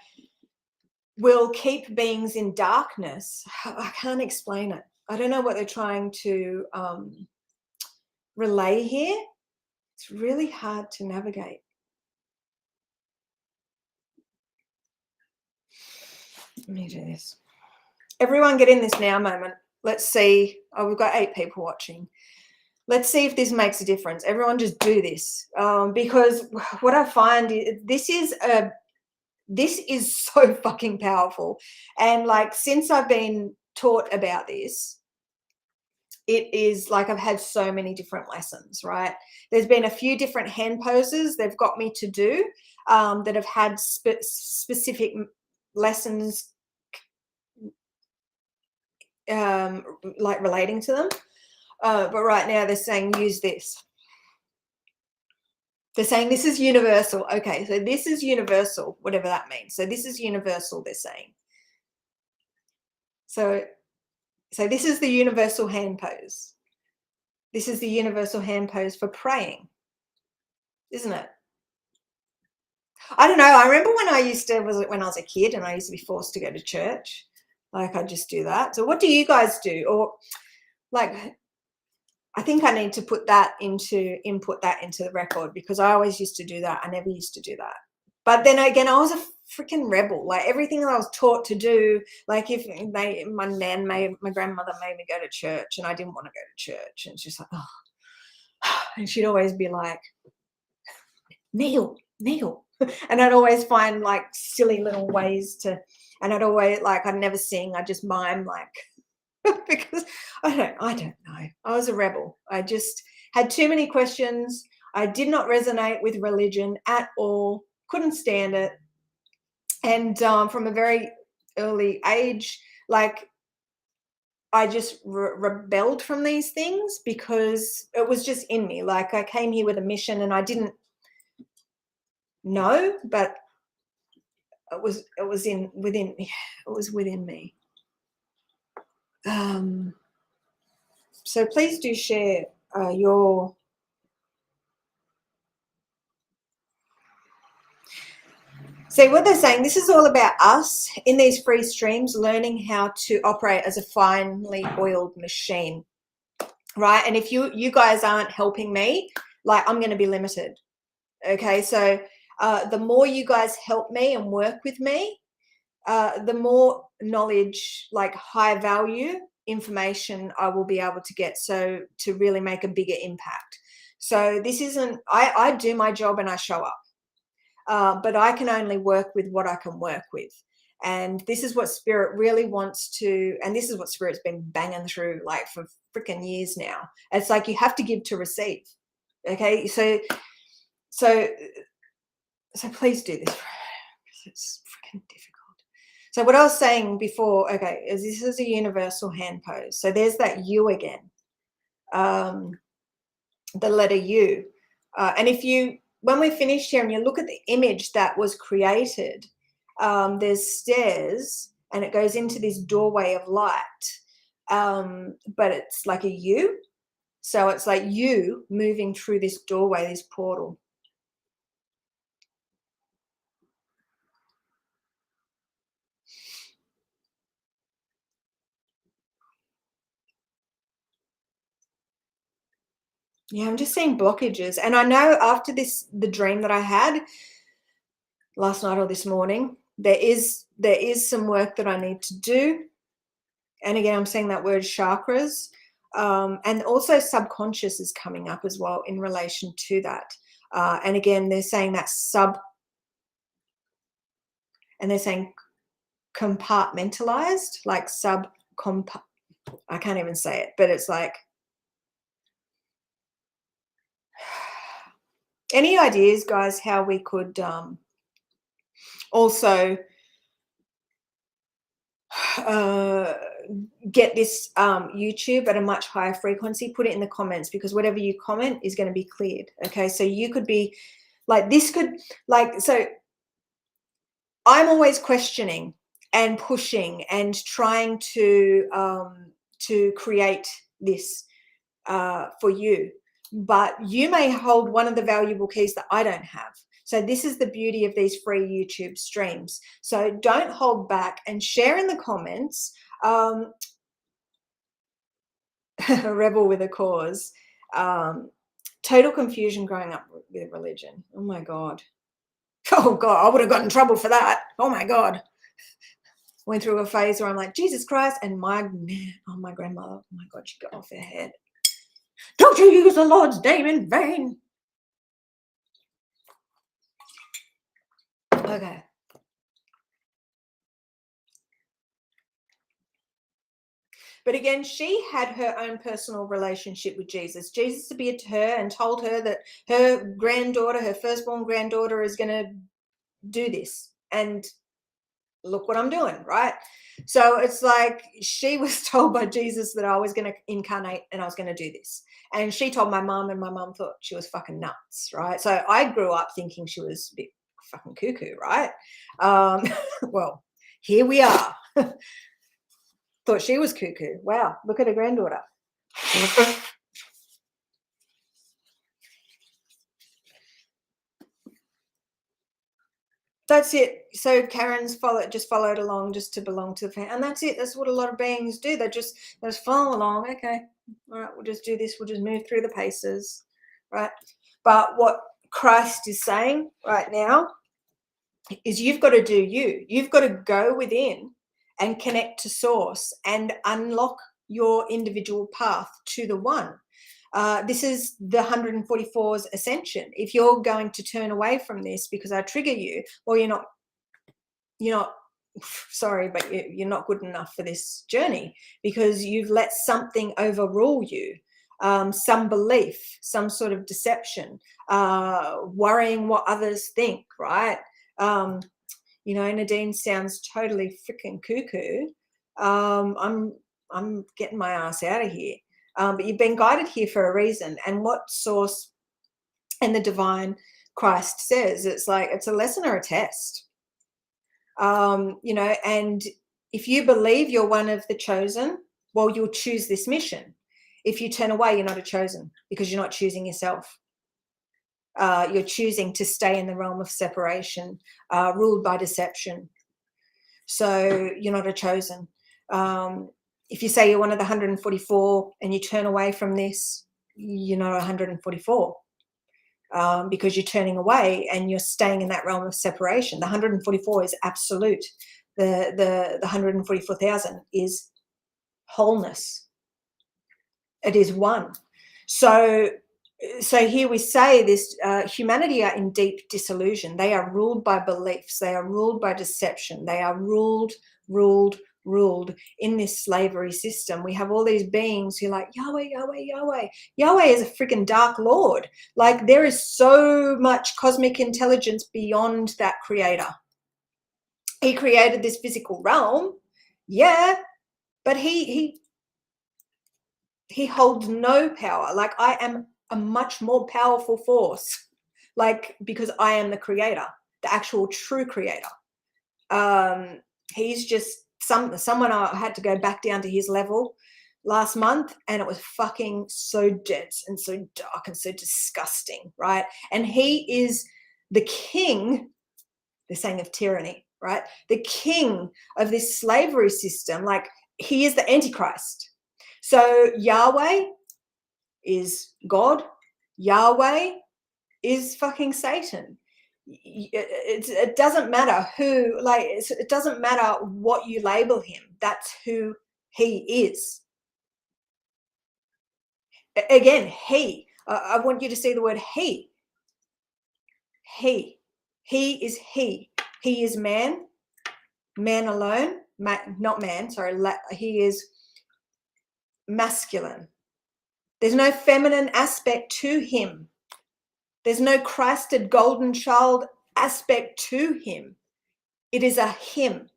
will keep beings in darkness. I can't explain it. I don't know what they're trying to relay here. It's really hard to navigate. Let me do this. Everyone get in this now moment. Let's see. Oh, we've got 8 people watching. Let's see if this makes a difference. Everyone just do this, because what I find is this is so fucking powerful. And like, since I've been taught about this, it is like I've had so many different lessons, right? There's been a few different hand poses they've got me to do that have had specific lessons like relating to them. But right now they're saying use this. They're saying this is universal. Okay, so this is universal, whatever that means. So this is universal, they're saying. So this is the universal hand pose. This is the universal hand pose for praying, isn't it? I don't know. I remember when I used to, when I was a kid and I used to be forced to go to church. Like I'd just do that. So what do you guys do? Or like, I think I need to input that into the record, because I always used to do that. I never used to do that. But then again, I was a freaking rebel. Like everything that I was taught to do, like if my grandmother made me go to church and I didn't want to go to church, and she's like, oh, and she'd always be like, kneel. And I'd always find like silly little ways to, and I'd always like, I'd never sing, I just mime like, because I don't know. I was a rebel. I just had too many questions. I did not resonate with religion at all. Couldn't stand it. And from a very early age, like I just rebelled from these things because it was just in me. Like I came here with a mission and I didn't know, but it was within me. So please do share your see what they're saying. This is all about us in these free streams learning how to operate as a finely oiled machine, right? And if you guys aren't helping me, like I'm going to be limited. Okay, so the more you guys help me and work with me, the more knowledge, like high value information I will be able to get, so to really make a bigger impact. So this isn't, I do my job and I show up, but I can only work with what I can work with. And this is what Spirit really wants to, and this is what Spirit's been banging through like for freaking years now. It's like you have to give to receive. Okay, so please do this. It's freaking difficult. So what I was saying before, okay, is this is a universal hand pose. So there's that U again, the letter U. And when we finished here and you look at the image that was created, there's stairs and it goes into this doorway of light, but it's like a U. So it's like you moving through this doorway, this portal. Yeah, I'm just seeing blockages. And I know after the dream that I had last night or this morning, there is some work that I need to do. And again, I'm saying that word chakras. And also subconscious is coming up as well in relation to that. And again, they're saying that and they're saying compartmentalized, like I can't even say it, but it's like, any ideas, guys, how we could also get this YouTube at a much higher frequency? Put it in the comments, because whatever you comment is going to be cleared. Okay, so you could be like, this could, like, so I'm always questioning and pushing and trying to create this for you, but you may hold one of the valuable keys that I don't have. So this is the beauty of these free YouTube streams. So don't hold back and share in the comments. Rebel with a cause. Total confusion growing up with religion. Oh my God. Oh God, I would have got in trouble for that. Oh my God. Went through a phase where I'm like, Jesus Christ. And my grandmother, oh my God, she got off her head. Don't you use the Lord's name in vain. Okay. But again, she had her own personal relationship with Jesus. Jesus appeared to her and told her that her granddaughter, her firstborn granddaughter, is going to do this. And look what I'm doing, right? So it's like she was told by Jesus that I was going to incarnate and I was going to do this. And she told my mom, and my mom thought she was fucking nuts, right? So I grew up thinking she was a bit fucking cuckoo, right? Well, here we are. Thought she was cuckoo. Wow, look at her granddaughter. That's it. So Karen's just followed along just to belong to the family, and that's it. That's what a lot of beings do. They just follow along. Okay, all right, we'll just do this. We'll just move through the paces, right? But what Christ is saying right now is you've got to do you. You've got to go within and connect to source and unlock your individual path to the one. This is the 144's ascension. If you're going to turn away from this because I trigger you, well, you're not sorry, but you're not good enough for this journey, because you've let something overrule you. Some belief, some sort of deception, worrying what others think, right? Nadine sounds totally freaking cuckoo. I'm getting my ass out of here. But you've been guided here for a reason. And what source and the divine Christ says, it's like it's a lesson or a test. And if you believe you're one of the chosen, well, you'll choose this mission. If you turn away, you're not a chosen, because you're not choosing yourself. You're choosing to stay in the realm of separation, ruled by deception. So you're not a chosen. If you say you're one of the 144 and you turn away from this, you're not 144, because you're turning away and you're staying in that realm of separation. The 144 is absolute. The 144,000 is wholeness. It is one. So here we say this, humanity are in deep disillusion. They are ruled by beliefs. They are ruled by deception. They are ruled in this slavery system. We have all these beings who are like, Yahweh, Yahweh, Yahweh. Yahweh is a freaking dark lord. Like, there is so much cosmic intelligence beyond that creator. He created this physical realm, yeah, but he holds no power. Like, I am a much more powerful force, like, because I am the creator, the actual true creator. He's just someone I had to go back down to his level last month, and it was fucking so dense and so dark and so disgusting, right? And he is the king, they're saying, of tyranny, right? The king of this slavery system. Like, he is the Antichrist. So Yahweh is God. Yahweh is fucking Satan. It doesn't matter who, like, it doesn't matter what you label him. That's who he is. Again, he. I want you to see the word he. He is he. He is man alone. Not man, sorry. He is masculine. There's no feminine aspect to him. There's no Christed golden child aspect to him. It is a him.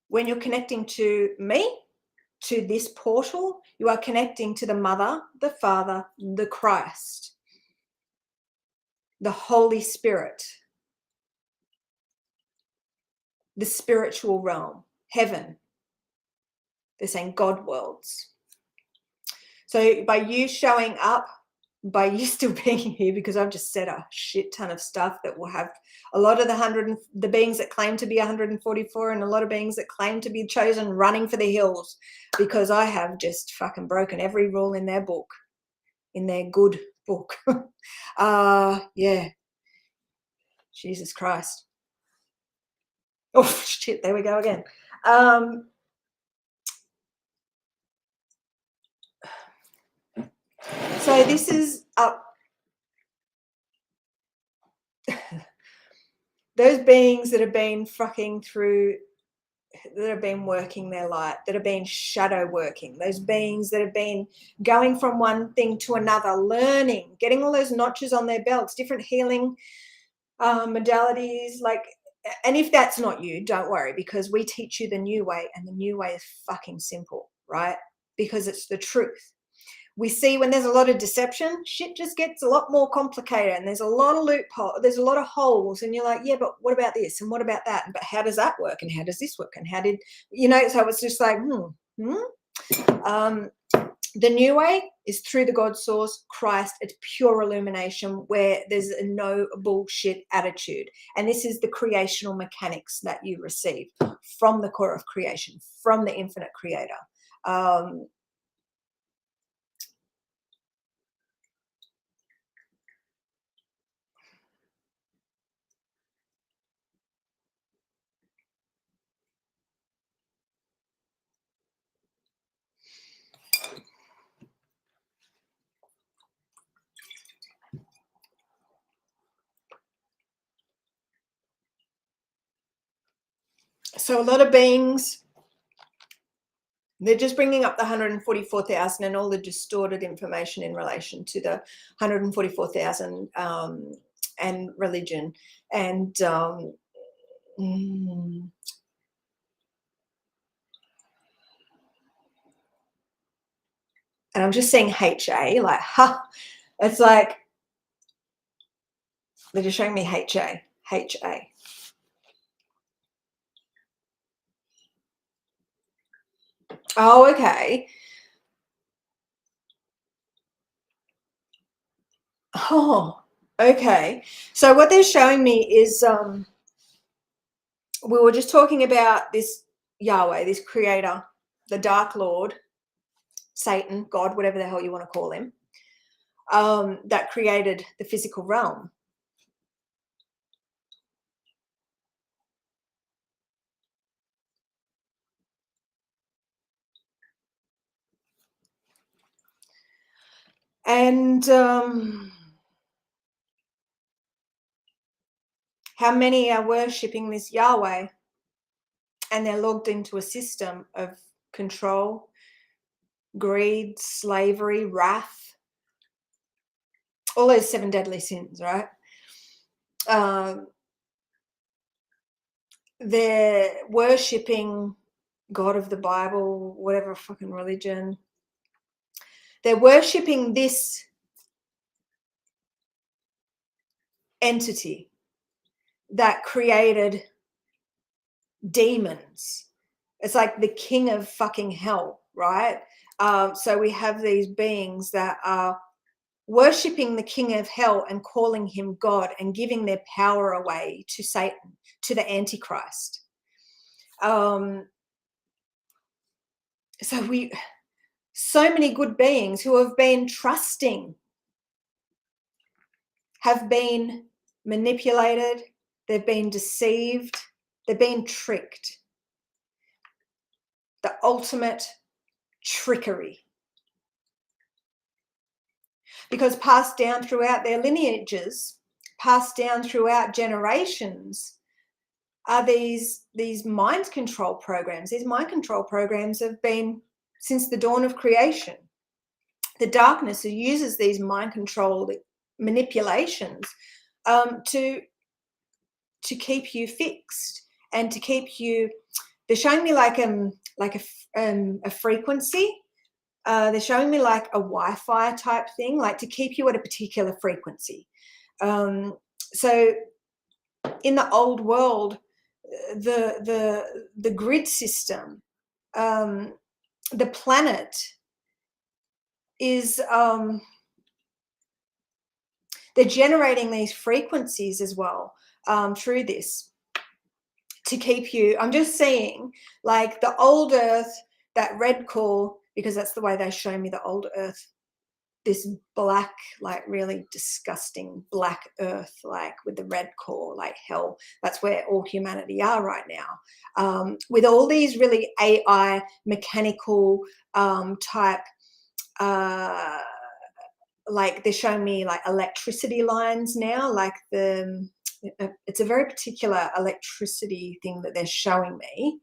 When you're connecting to me, to this portal, you are connecting to the Mother, the Father, the Christ, the Holy Spirit, the spiritual realm, heaven. They're saying God worlds. So by you showing up, by you still being here, because I've just said a shit ton of stuff that will have a lot of the beings that claim to be 144 and a lot of beings that claim to be chosen running for the hills, because I have just fucking broken every rule in their book, in their good book. Yeah. Jesus Christ. Oh shit, there we go again. So this is up. those beings that have been fucking through, that have been working their light, that have been shadow working, those beings that have been going from one thing to another, learning, getting all those notches on their belts, different healing modalities, like, and if that's not you, don't worry, because we teach you the new way, and the new way is fucking simple, right? Because it's the truth. We see when there's a lot of deception, shit just gets a lot more complicated, and there's a lot of loopholes, there's a lot of holes, and you're like, yeah, but what about this, and what about that, but how does that work, and how does this work, and how did, so it's just like, the new way is through the God source, Christ. It's pure illumination where there's a no bullshit attitude. And this is the creational mechanics that you receive from the core of creation, from the infinite creator. So a lot of beings, they're just bringing up the 144,000 and all the distorted information in relation to the 144,000 and religion. And and I'm just seeing HA, like, it's like they're just showing me HA. Oh, okay. Oh, okay. So what they're showing me is we were just talking about this Yahweh, this creator, the Dark Lord, Satan, God, whatever the hell you want to call him, that created the physical realm. And how many are worshipping this Yahweh, and they're logged into a system of control, greed, slavery, wrath, all those 7 deadly sins, right? They're worshipping God of the Bible, whatever fucking religion. They're worshipping this entity that created demons. It's like the king of fucking hell, right? So we have these beings that are worshipping the king of hell and calling him God and giving their power away to Satan, to the Antichrist. So many good beings who have been trusting have been manipulated, they've been deceived, they've been tricked. The ultimate trickery. Because passed down throughout their lineages, passed down throughout generations, are these mind control programs. These mind control programs have been since the dawn of creation. The darkness uses these mind control manipulations to keep you fixed and to keep you. They're showing me like a frequency. They're showing me like a Wi-Fi type thing, like to keep you at a particular frequency. So in the old world, the grid system, the planet is they're generating these frequencies as well through this to keep you. I'm just seeing like the old Earth, that red core, because that's the way they show me the old Earth, this black, like really disgusting black Earth, like with the red core, like hell. That's where all humanity are right now, with all these really AI mechanical type, like they're showing me like electricity lines now, like the it's a very particular electricity thing that they're showing me,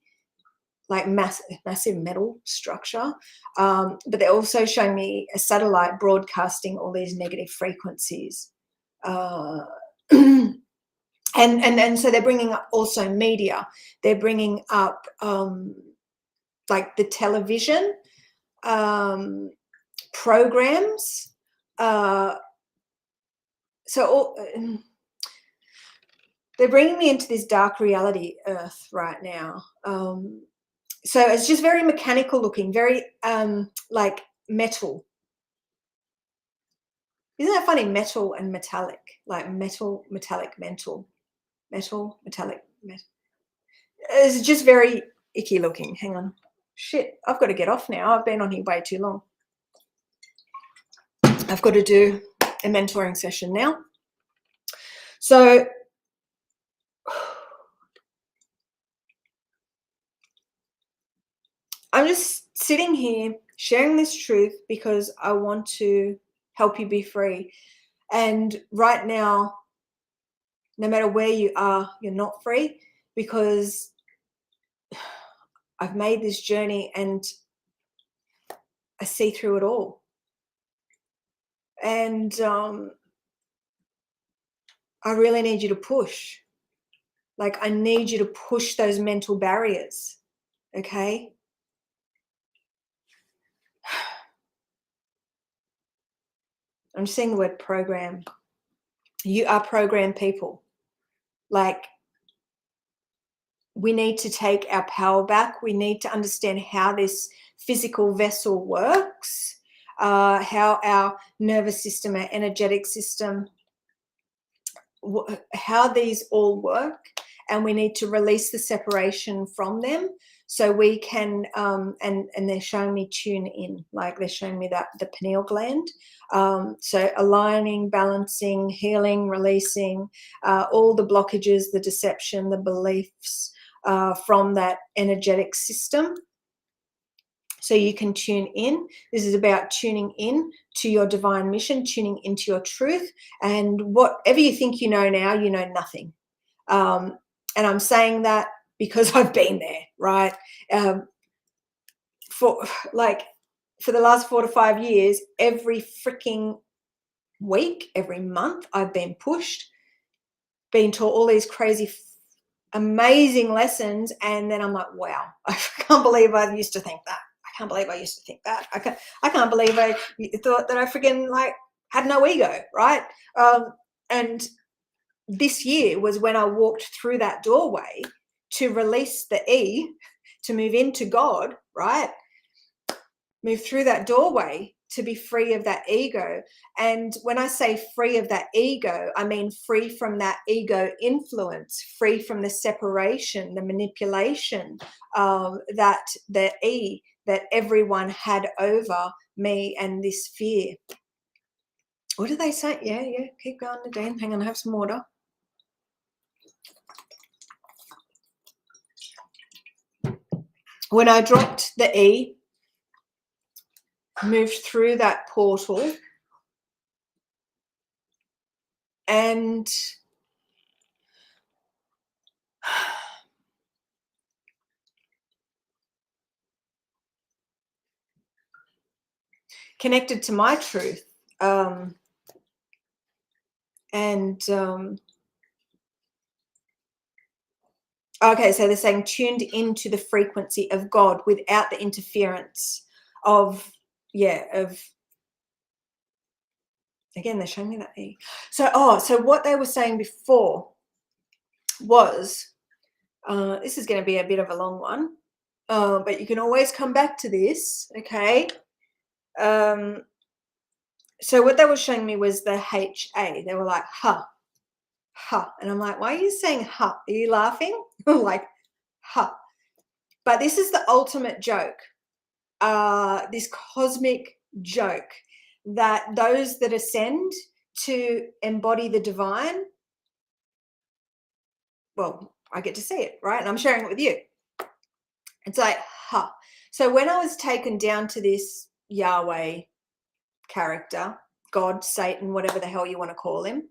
like massive metal structure. But they're also showing me a satellite broadcasting all these negative frequencies. Uh, and so they're bringing up also media. They're bringing up like the television programs. They're bringing me into this dark reality earth right now. So it's just very mechanical looking, very like metal. Isn't that funny? Metal and metallic, like metal, metallic, metal, metallic, metal. It's just very icky looking. Hang on. Shit, I've got to get off now. I've been on here way too long. I've got to do a mentoring session now. So I'm just sitting here sharing this truth because I want to help you be free. And right now, no matter where you are, you're not free, because I've made this journey and I see through it all. And I really need you to push. Like, I need you to push those mental barriers, okay? I'm just saying the word program. You are programmed people. Like, we need to take our power back. We need to understand how this physical vessel works, how our nervous system, our energetic system, how these all work, and we need to release the separation from them so we can and they're showing me tune in, like they're showing me that the pineal gland, so aligning, balancing, healing, releasing all the blockages, the deception, the beliefs from that energetic system, so you can tune in. This is about tuning in to your divine mission, tuning into your truth. And whatever you think you know now, you know nothing. And I'm saying that because I've been there, right? For the last 4 to 5 years, every freaking week, every month, I've been pushed, been taught all these crazy, amazing lessons. And then I'm like, wow, I can't believe I used to think that. I can't believe I used to think that. I can't believe I thought that I freaking like had no ego, right? And this year was when I walked through that doorway to release the E, to move into God, right? Move through that doorway to be free of that ego. And when I say free of that ego, I mean free from that ego influence, free from the separation, the manipulation that the E that everyone had over me, and this fear. What did they say? Yeah, keep going, Nadine. Hang on, have some water. When I dropped the E, moved through that portal, and connected to my truth, okay, so they're saying tuned into the frequency of God without the interference of again, they're showing me that E. So what they were saying before was, this is going to be a bit of a long one, but you can always come back to this, okay? So what they were showing me was the HA. They were like, ha. And I'm like, why are you saying ha? Are you laughing? Like, ha. But this is the ultimate joke, this cosmic joke, that those that ascend to embody the divine, well, I get to see it, right? And I'm sharing it with you. It's like, ha. So when I was taken down to this Yahweh character, God, Satan, whatever the hell you want to call him,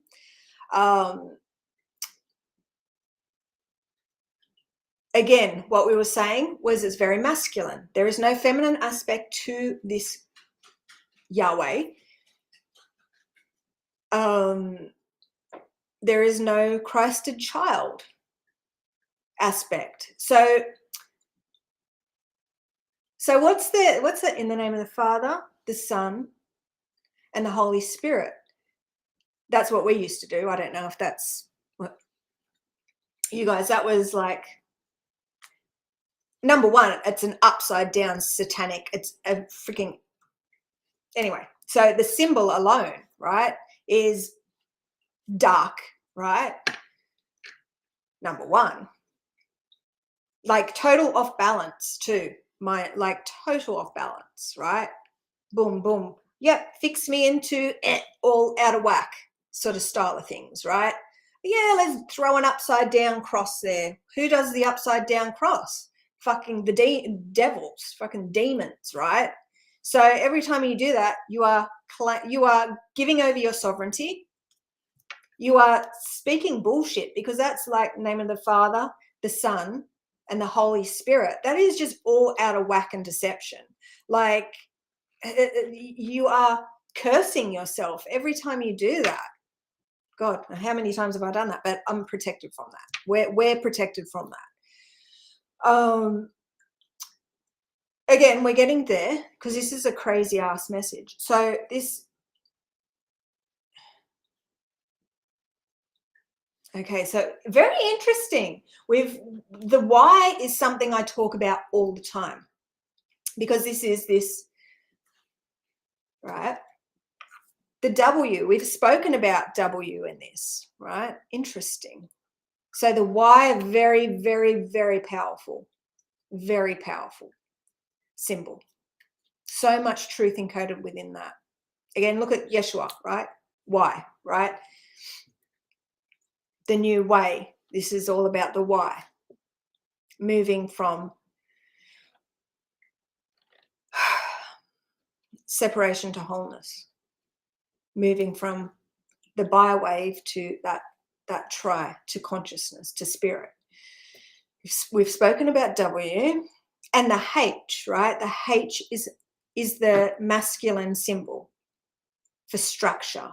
again, what we were saying was it's very masculine. There is no feminine aspect to this Yahweh. There is no Christed child aspect. So what's the in the name of the Father, the Son, and the Holy Spirit? That's what we used to do. I don't know if that's what you guys, that was like, number one, it's an upside down satanic, it's a freaking, anyway. So the symbol alone, right, is dark, right? Number one. Like total off balance too. Total off balance, right? Boom, boom. Yep, fix me into all out of whack sort of style of things, right? Yeah, let's throw an upside down cross there. Who does the upside down cross? Fucking the devils, fucking demons, right? So every time you do that, you are giving over your sovereignty. You are speaking bullshit, because that's like name of the Father, the Son, and the Holy Spirit. That is just all out of whack and deception. Like, you are cursing yourself every time you do that. God, how many times have I done that? But I'm protected from that. We're protected from that. Again, we're getting there, because this is a crazy ass message. So this, okay, so very interesting. The why is something I talk about all the time, because this is this, right? The W, we've spoken about W in this, right? Interesting. So the why, very, very, very powerful symbol. So much truth encoded within that. Again, look at Yeshua, right? Why, right? The new way. This is all about the why. Moving from separation to wholeness. Moving from the biowave to that tri, to consciousness, to spirit. We've spoken about W and the H, right? The H is the masculine symbol for structure.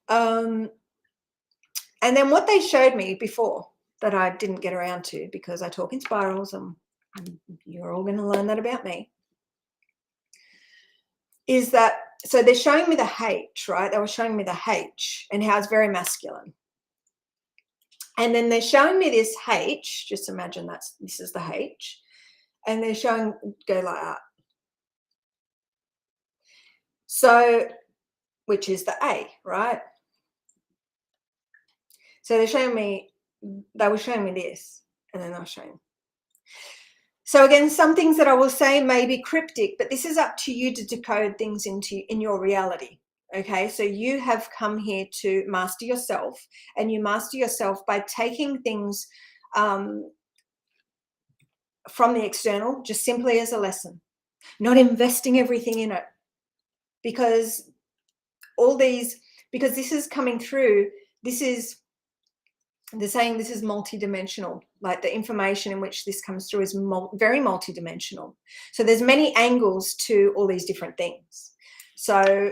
And then what they showed me before that I didn't get around to, because I talk in spirals, and you're all going to learn that about me, is that, so they're showing me the H, right? They were showing me the H and how it's very masculine. And then they're showing me this H, just imagine this is the H, and they're showing, go like that. So, which is the A, right? So they were showing me this, and then they were showing. So again, some things that I will say may be cryptic, but this is up to you to decode things in your reality. Okay, so you have come here to master yourself, and you master yourself by taking things from the external just simply as a lesson, not investing everything in it, because this is coming through. They're saying this is multidimensional, like the information in which this comes through is very multidimensional. So there's many angles to all these different things. So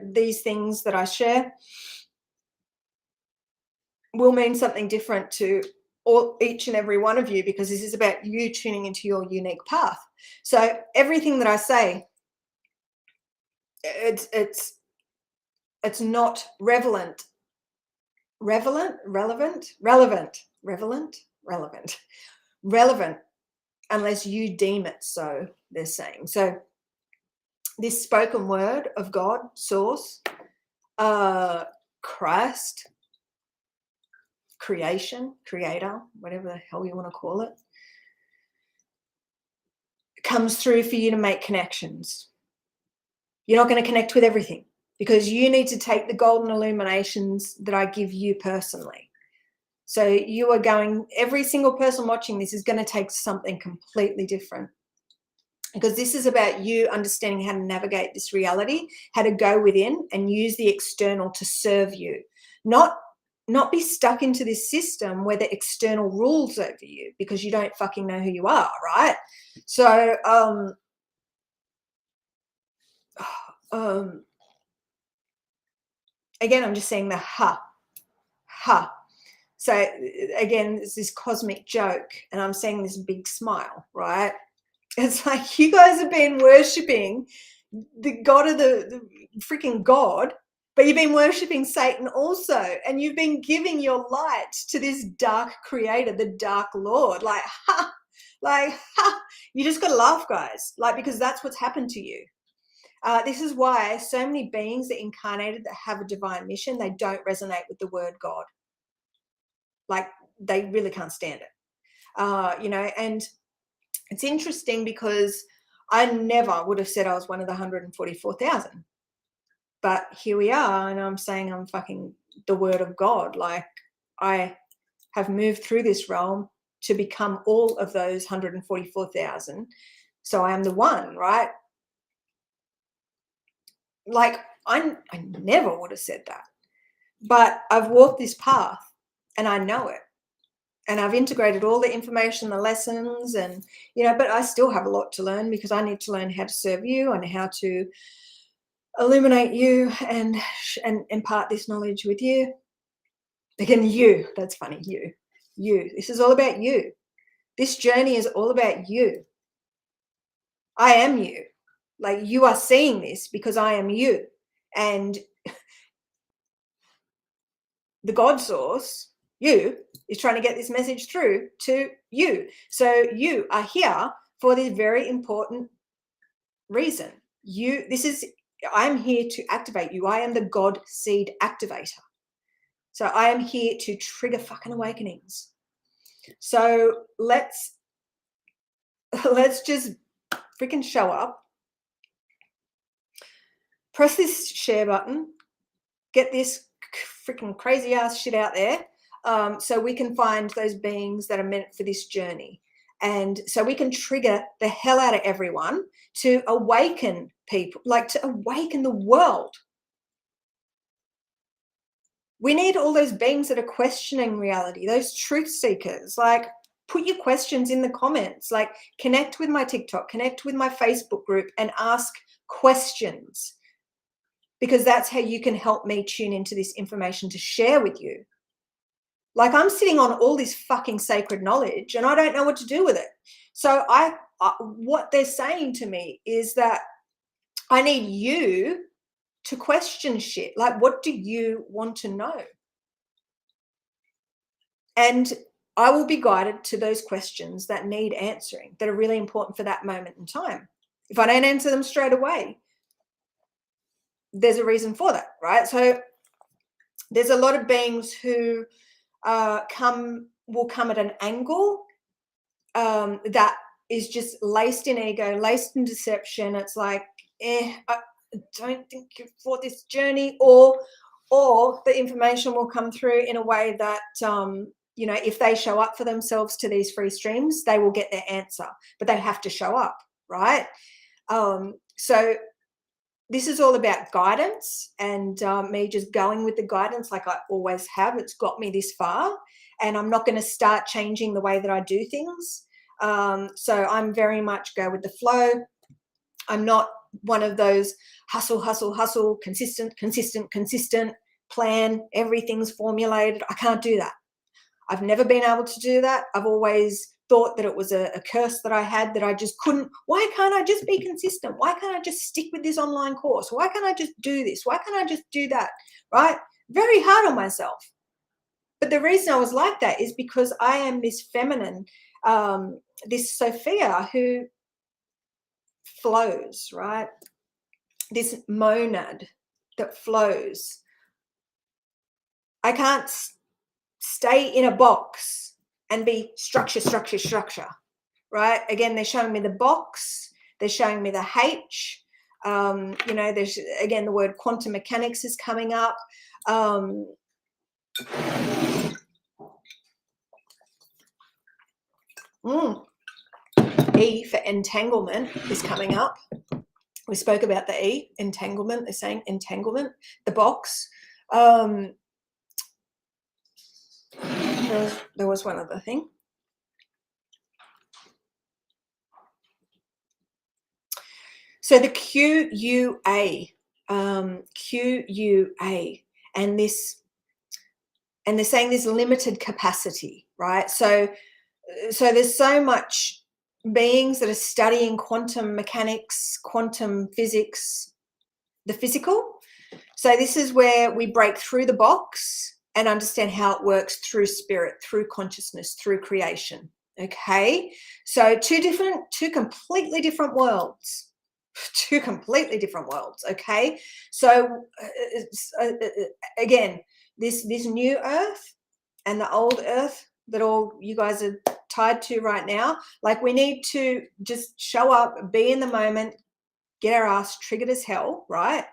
these things that I share will mean something different to each and every one of you, because this is about you tuning into your unique path. So everything that I say, it's not relevant, unless you deem it so, they're saying. So this spoken word of God, source, Christ, creation, creator, whatever the hell you want to call it, comes through for you to make connections. You're not going to connect with everything, because you need to take the golden illuminations that I give you personally. So you are going, every single person watching this is going to take something completely different, because this is about you understanding how to navigate this reality, how to go within and use the external to serve you, not not be stuck into this system where the external rules over you because you don't fucking know who you are, right? So again, I'm just saying the ha. So again, it's this cosmic joke, and I'm saying this big smile, right? It's like you guys have been worshipping the God of the freaking God, but you've been worshipping Satan also, and you've been giving your light to this dark creator, the dark Lord. Like, you just got to laugh, guys, like, because that's what's happened to you. This is why so many beings that incarnated that have a divine mission, they don't resonate with the word God. Like, they really can't stand it, you know. And it's interesting because I never would have said I was one of the 144,000, but here we are, and I'm saying I'm fucking the word of God. Like, I have moved through this realm to become all of those 144,000. So I am the one, right? Like, I never would have said that, but I've walked this path and I know it. And I've integrated all the information, the lessons, and, you know, but I still have a lot to learn because I need to learn how to serve you and how to illuminate you and impart this knowledge with you. Again, you, that's funny, you. This is all about you. This journey is all about you. I am you. Like, you are seeing this because I am you. And the God source, you, is trying to get this message through to you. So you are here for this very important reason. I'm here to activate you. I am the God seed activator. So I am here to trigger fucking awakenings. So let's just freaking show up. Press this share button. Get this freaking crazy ass shit out there, so we can find those beings that are meant for this journey. And so we can trigger the hell out of everyone to awaken people, like to awaken the world. We need all those beings that are questioning reality, those truth seekers. Like, put your questions in the comments, like connect with my TikTok, connect with my Facebook group and ask questions, because that's how you can help me tune into this information to share with you. Like, I'm sitting on all this fucking sacred knowledge and I don't know what to do with it. So what they're saying to me is that I need you to question shit. Like, what do you want to know? And I will be guided to those questions that need answering, that are really important for that moment in time. If I don't answer them straight away, there's a reason for that, right? So there's a lot of beings who will come at an angle that is just laced in ego, laced in deception. It's like, I don't think you're for this journey, or the information will come through in a way that, you know, if they show up for themselves to these free streams, they will get their answer, but they have to show up, right? So this is all about guidance, and me just going with the guidance like I always have. It's got me this far, and I'm not going to start changing the way that I do things. So I'm very much go with the flow. I'm not one of those hustle, consistent plan, everything's formulated. I can't do that. I've never been able to do that. I've always thought that it was a curse that I had, that I just couldn't. Why can't I just be consistent? Why can't I just stick with this online course? Why can't I just do this? Why can't I just do that? Right? Very hard on myself. But the reason I was like that is because I am this feminine, this Sophia who flows, right? This monad that flows. I can't stay in a box and be structure, right? Again, they're showing me the box, they're showing me the H. You know, there's, again, the word quantum mechanics is coming up. E for entanglement is coming up. We spoke about the E, entanglement. They're saying entanglement, the box. There was one other thing. So the QUA, QUA, and they're saying there's limited capacity, right? So there's so much beings that are studying quantum mechanics, quantum physics, the physical. So this is where we break through the box and understand how it works through spirit, through consciousness, through creation. Okay, so two completely different worlds. Two completely different worlds. Okay, so again, this new earth and the old earth that all you guys are tied to right now, like, we need to just show up, be in the moment, get our ass triggered as hell, right?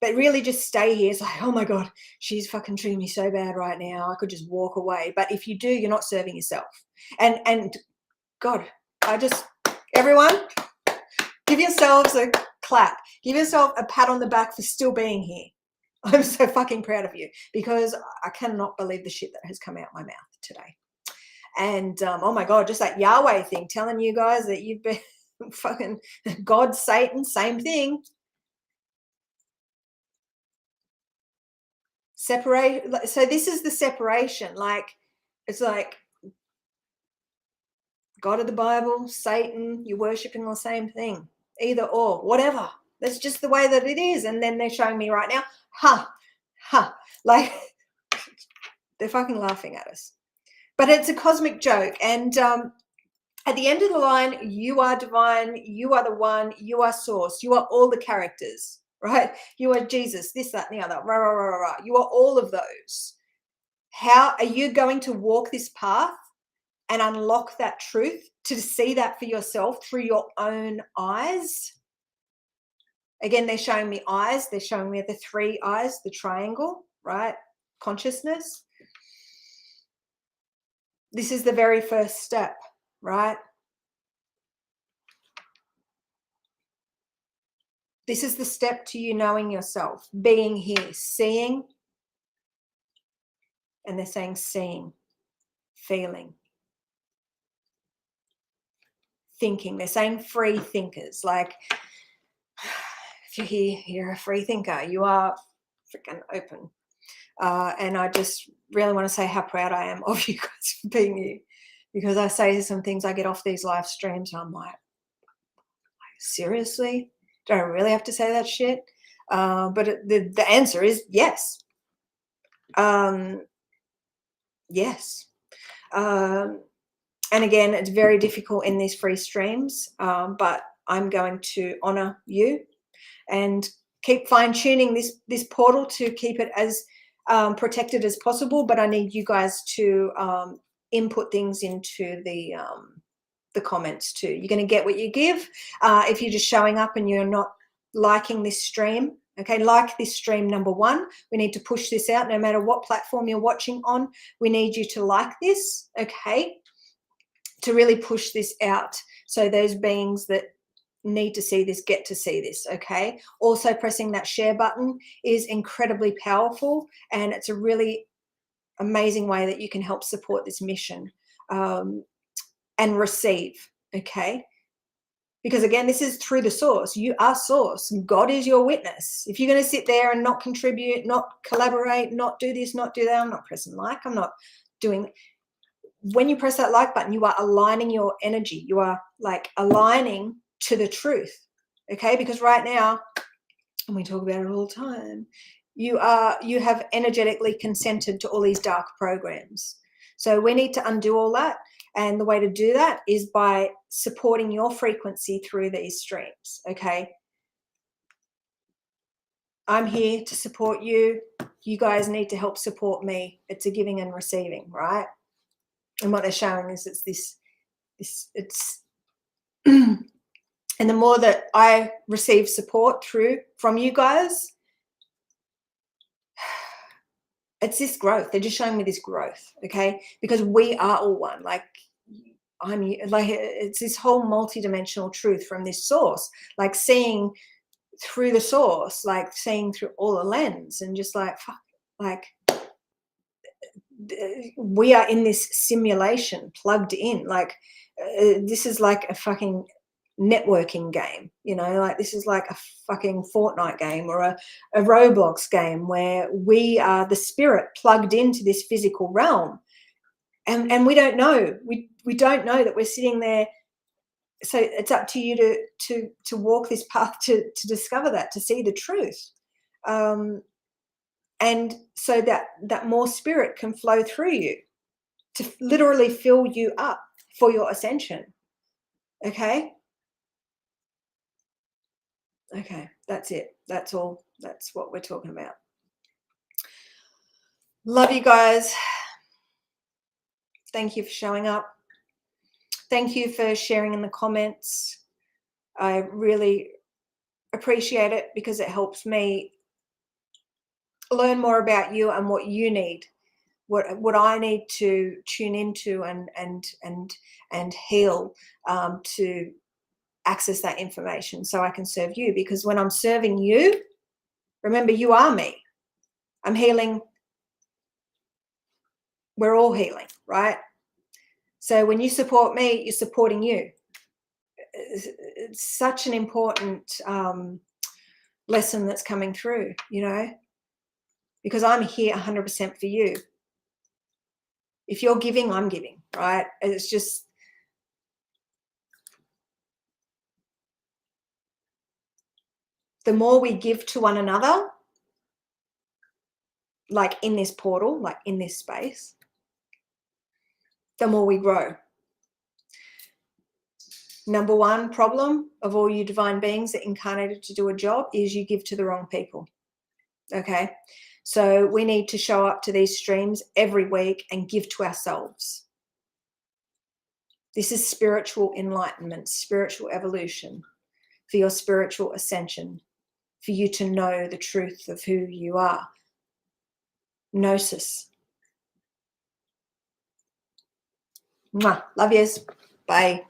But really just stay here. It's like, oh my God, she's fucking treating me so bad right now. I could just walk away. But if you do, you're not serving yourself. And God, everyone, give yourselves a clap. Give yourself a pat on the back for still being here. I'm so fucking proud of you, because I cannot believe the shit that has come out my mouth today. And oh my God, just that Yahweh thing, telling you guys that you've been fucking God, Satan, same thing. Separate. So this is the separation. Like, it's like God of the Bible, Satan, you're worshiping the same thing, either or, whatever. That's just the way that it is. And then they're showing me right now, like they're fucking laughing at us. But it's a cosmic joke. And at the end of the line, you are divine, you are the one, you are source, you are all the characters, right? You are Jesus, this, that, and the other, rah, rah, rah, rah. You are all of those. How are you going to walk this path and unlock that truth, to see that for yourself through your own eyes? Again, they're showing me eyes. They're showing me the three eyes, the triangle, right? Consciousness. This is the very first step, right? This is the step to you knowing yourself, being here, seeing. And they're saying seeing, feeling, thinking. They're saying free thinkers. Like, if you're here, you're a free thinker. You are freaking open. And I just really want to say how proud I am of you guys for being you, because I say some things, I get off these live streams and I'm like, seriously? Do I really have to say that shit? But the answer is yes. Yes. And again, it's very difficult in these free streams, but I'm going to honor you and keep fine-tuning this portal to keep it as protected as possible. But I need you guys to input things into the comments too. You're going to get what you give. If you're just showing up and you're not liking this stream, okay, like this stream, number one. We need to push this out no matter what platform you're watching on. We need you to like this, okay, to really push this out so those beings that need to see this get to see this, okay? Also, pressing that share button is incredibly powerful, and it's a really amazing way that you can help support this mission and receive, okay? Because again, this is through the source. You are source. God is your witness. If you're going to sit there and not contribute, not collaborate, not do this, not do that, I'm not pressing like, I'm not doing. When you press that like button, you are aligning your energy. You are like aligning to the truth, okay? Because right now, and we talk about it all the time, you have energetically consented to all these dark programs. So we need to undo all that. And the way to do that is by supporting your frequency through these streams, okay? I'm here to support you. You guys need to help support me. It's a giving and receiving, right? And what they're showing is it's and the more that I receive support from you guys, it's this growth. They're just showing me this growth, okay? Because we are all one. Like, it's this whole multidimensional truth from this source, like seeing through the source, like seeing through all the lens, and just like, fuck, like, we are in this simulation plugged in. Like this is like a fucking networking game, you know, like this is like a fucking Fortnite game or a Roblox game where we are the spirit plugged into this physical realm, and we don't know, we don't know that we're sitting there. So it's up to you to walk this path to discover that, to see the truth, and so that more spirit can flow through you to literally fill you up for your ascension. Okay. Okay, that's it. That's all. That's what we're talking about. Love you guys. Thank you for showing up. Thank you for sharing in the comments. I really appreciate it because it helps me learn more about you and what you need, what I need to tune into and heal, to access that information so I can serve you. Because when I'm serving you, remember, you are me. I'm healing. We're all healing, right? So when you support me, you're supporting you. It's such an important lesson that's coming through, you know, because I'm here 100% for you. If you're giving, I'm giving, right? It's just, the more we give to one another, like in this portal, like in this space, the more we grow. Number one problem of all you divine beings that incarnated to do a job is you give to the wrong people. Okay. So we need to show up to these streams every week and give to ourselves. This is spiritual enlightenment, spiritual evolution, for your spiritual ascension, for you to know the truth of who you are. Gnosis. Mwah. Love yous. Bye.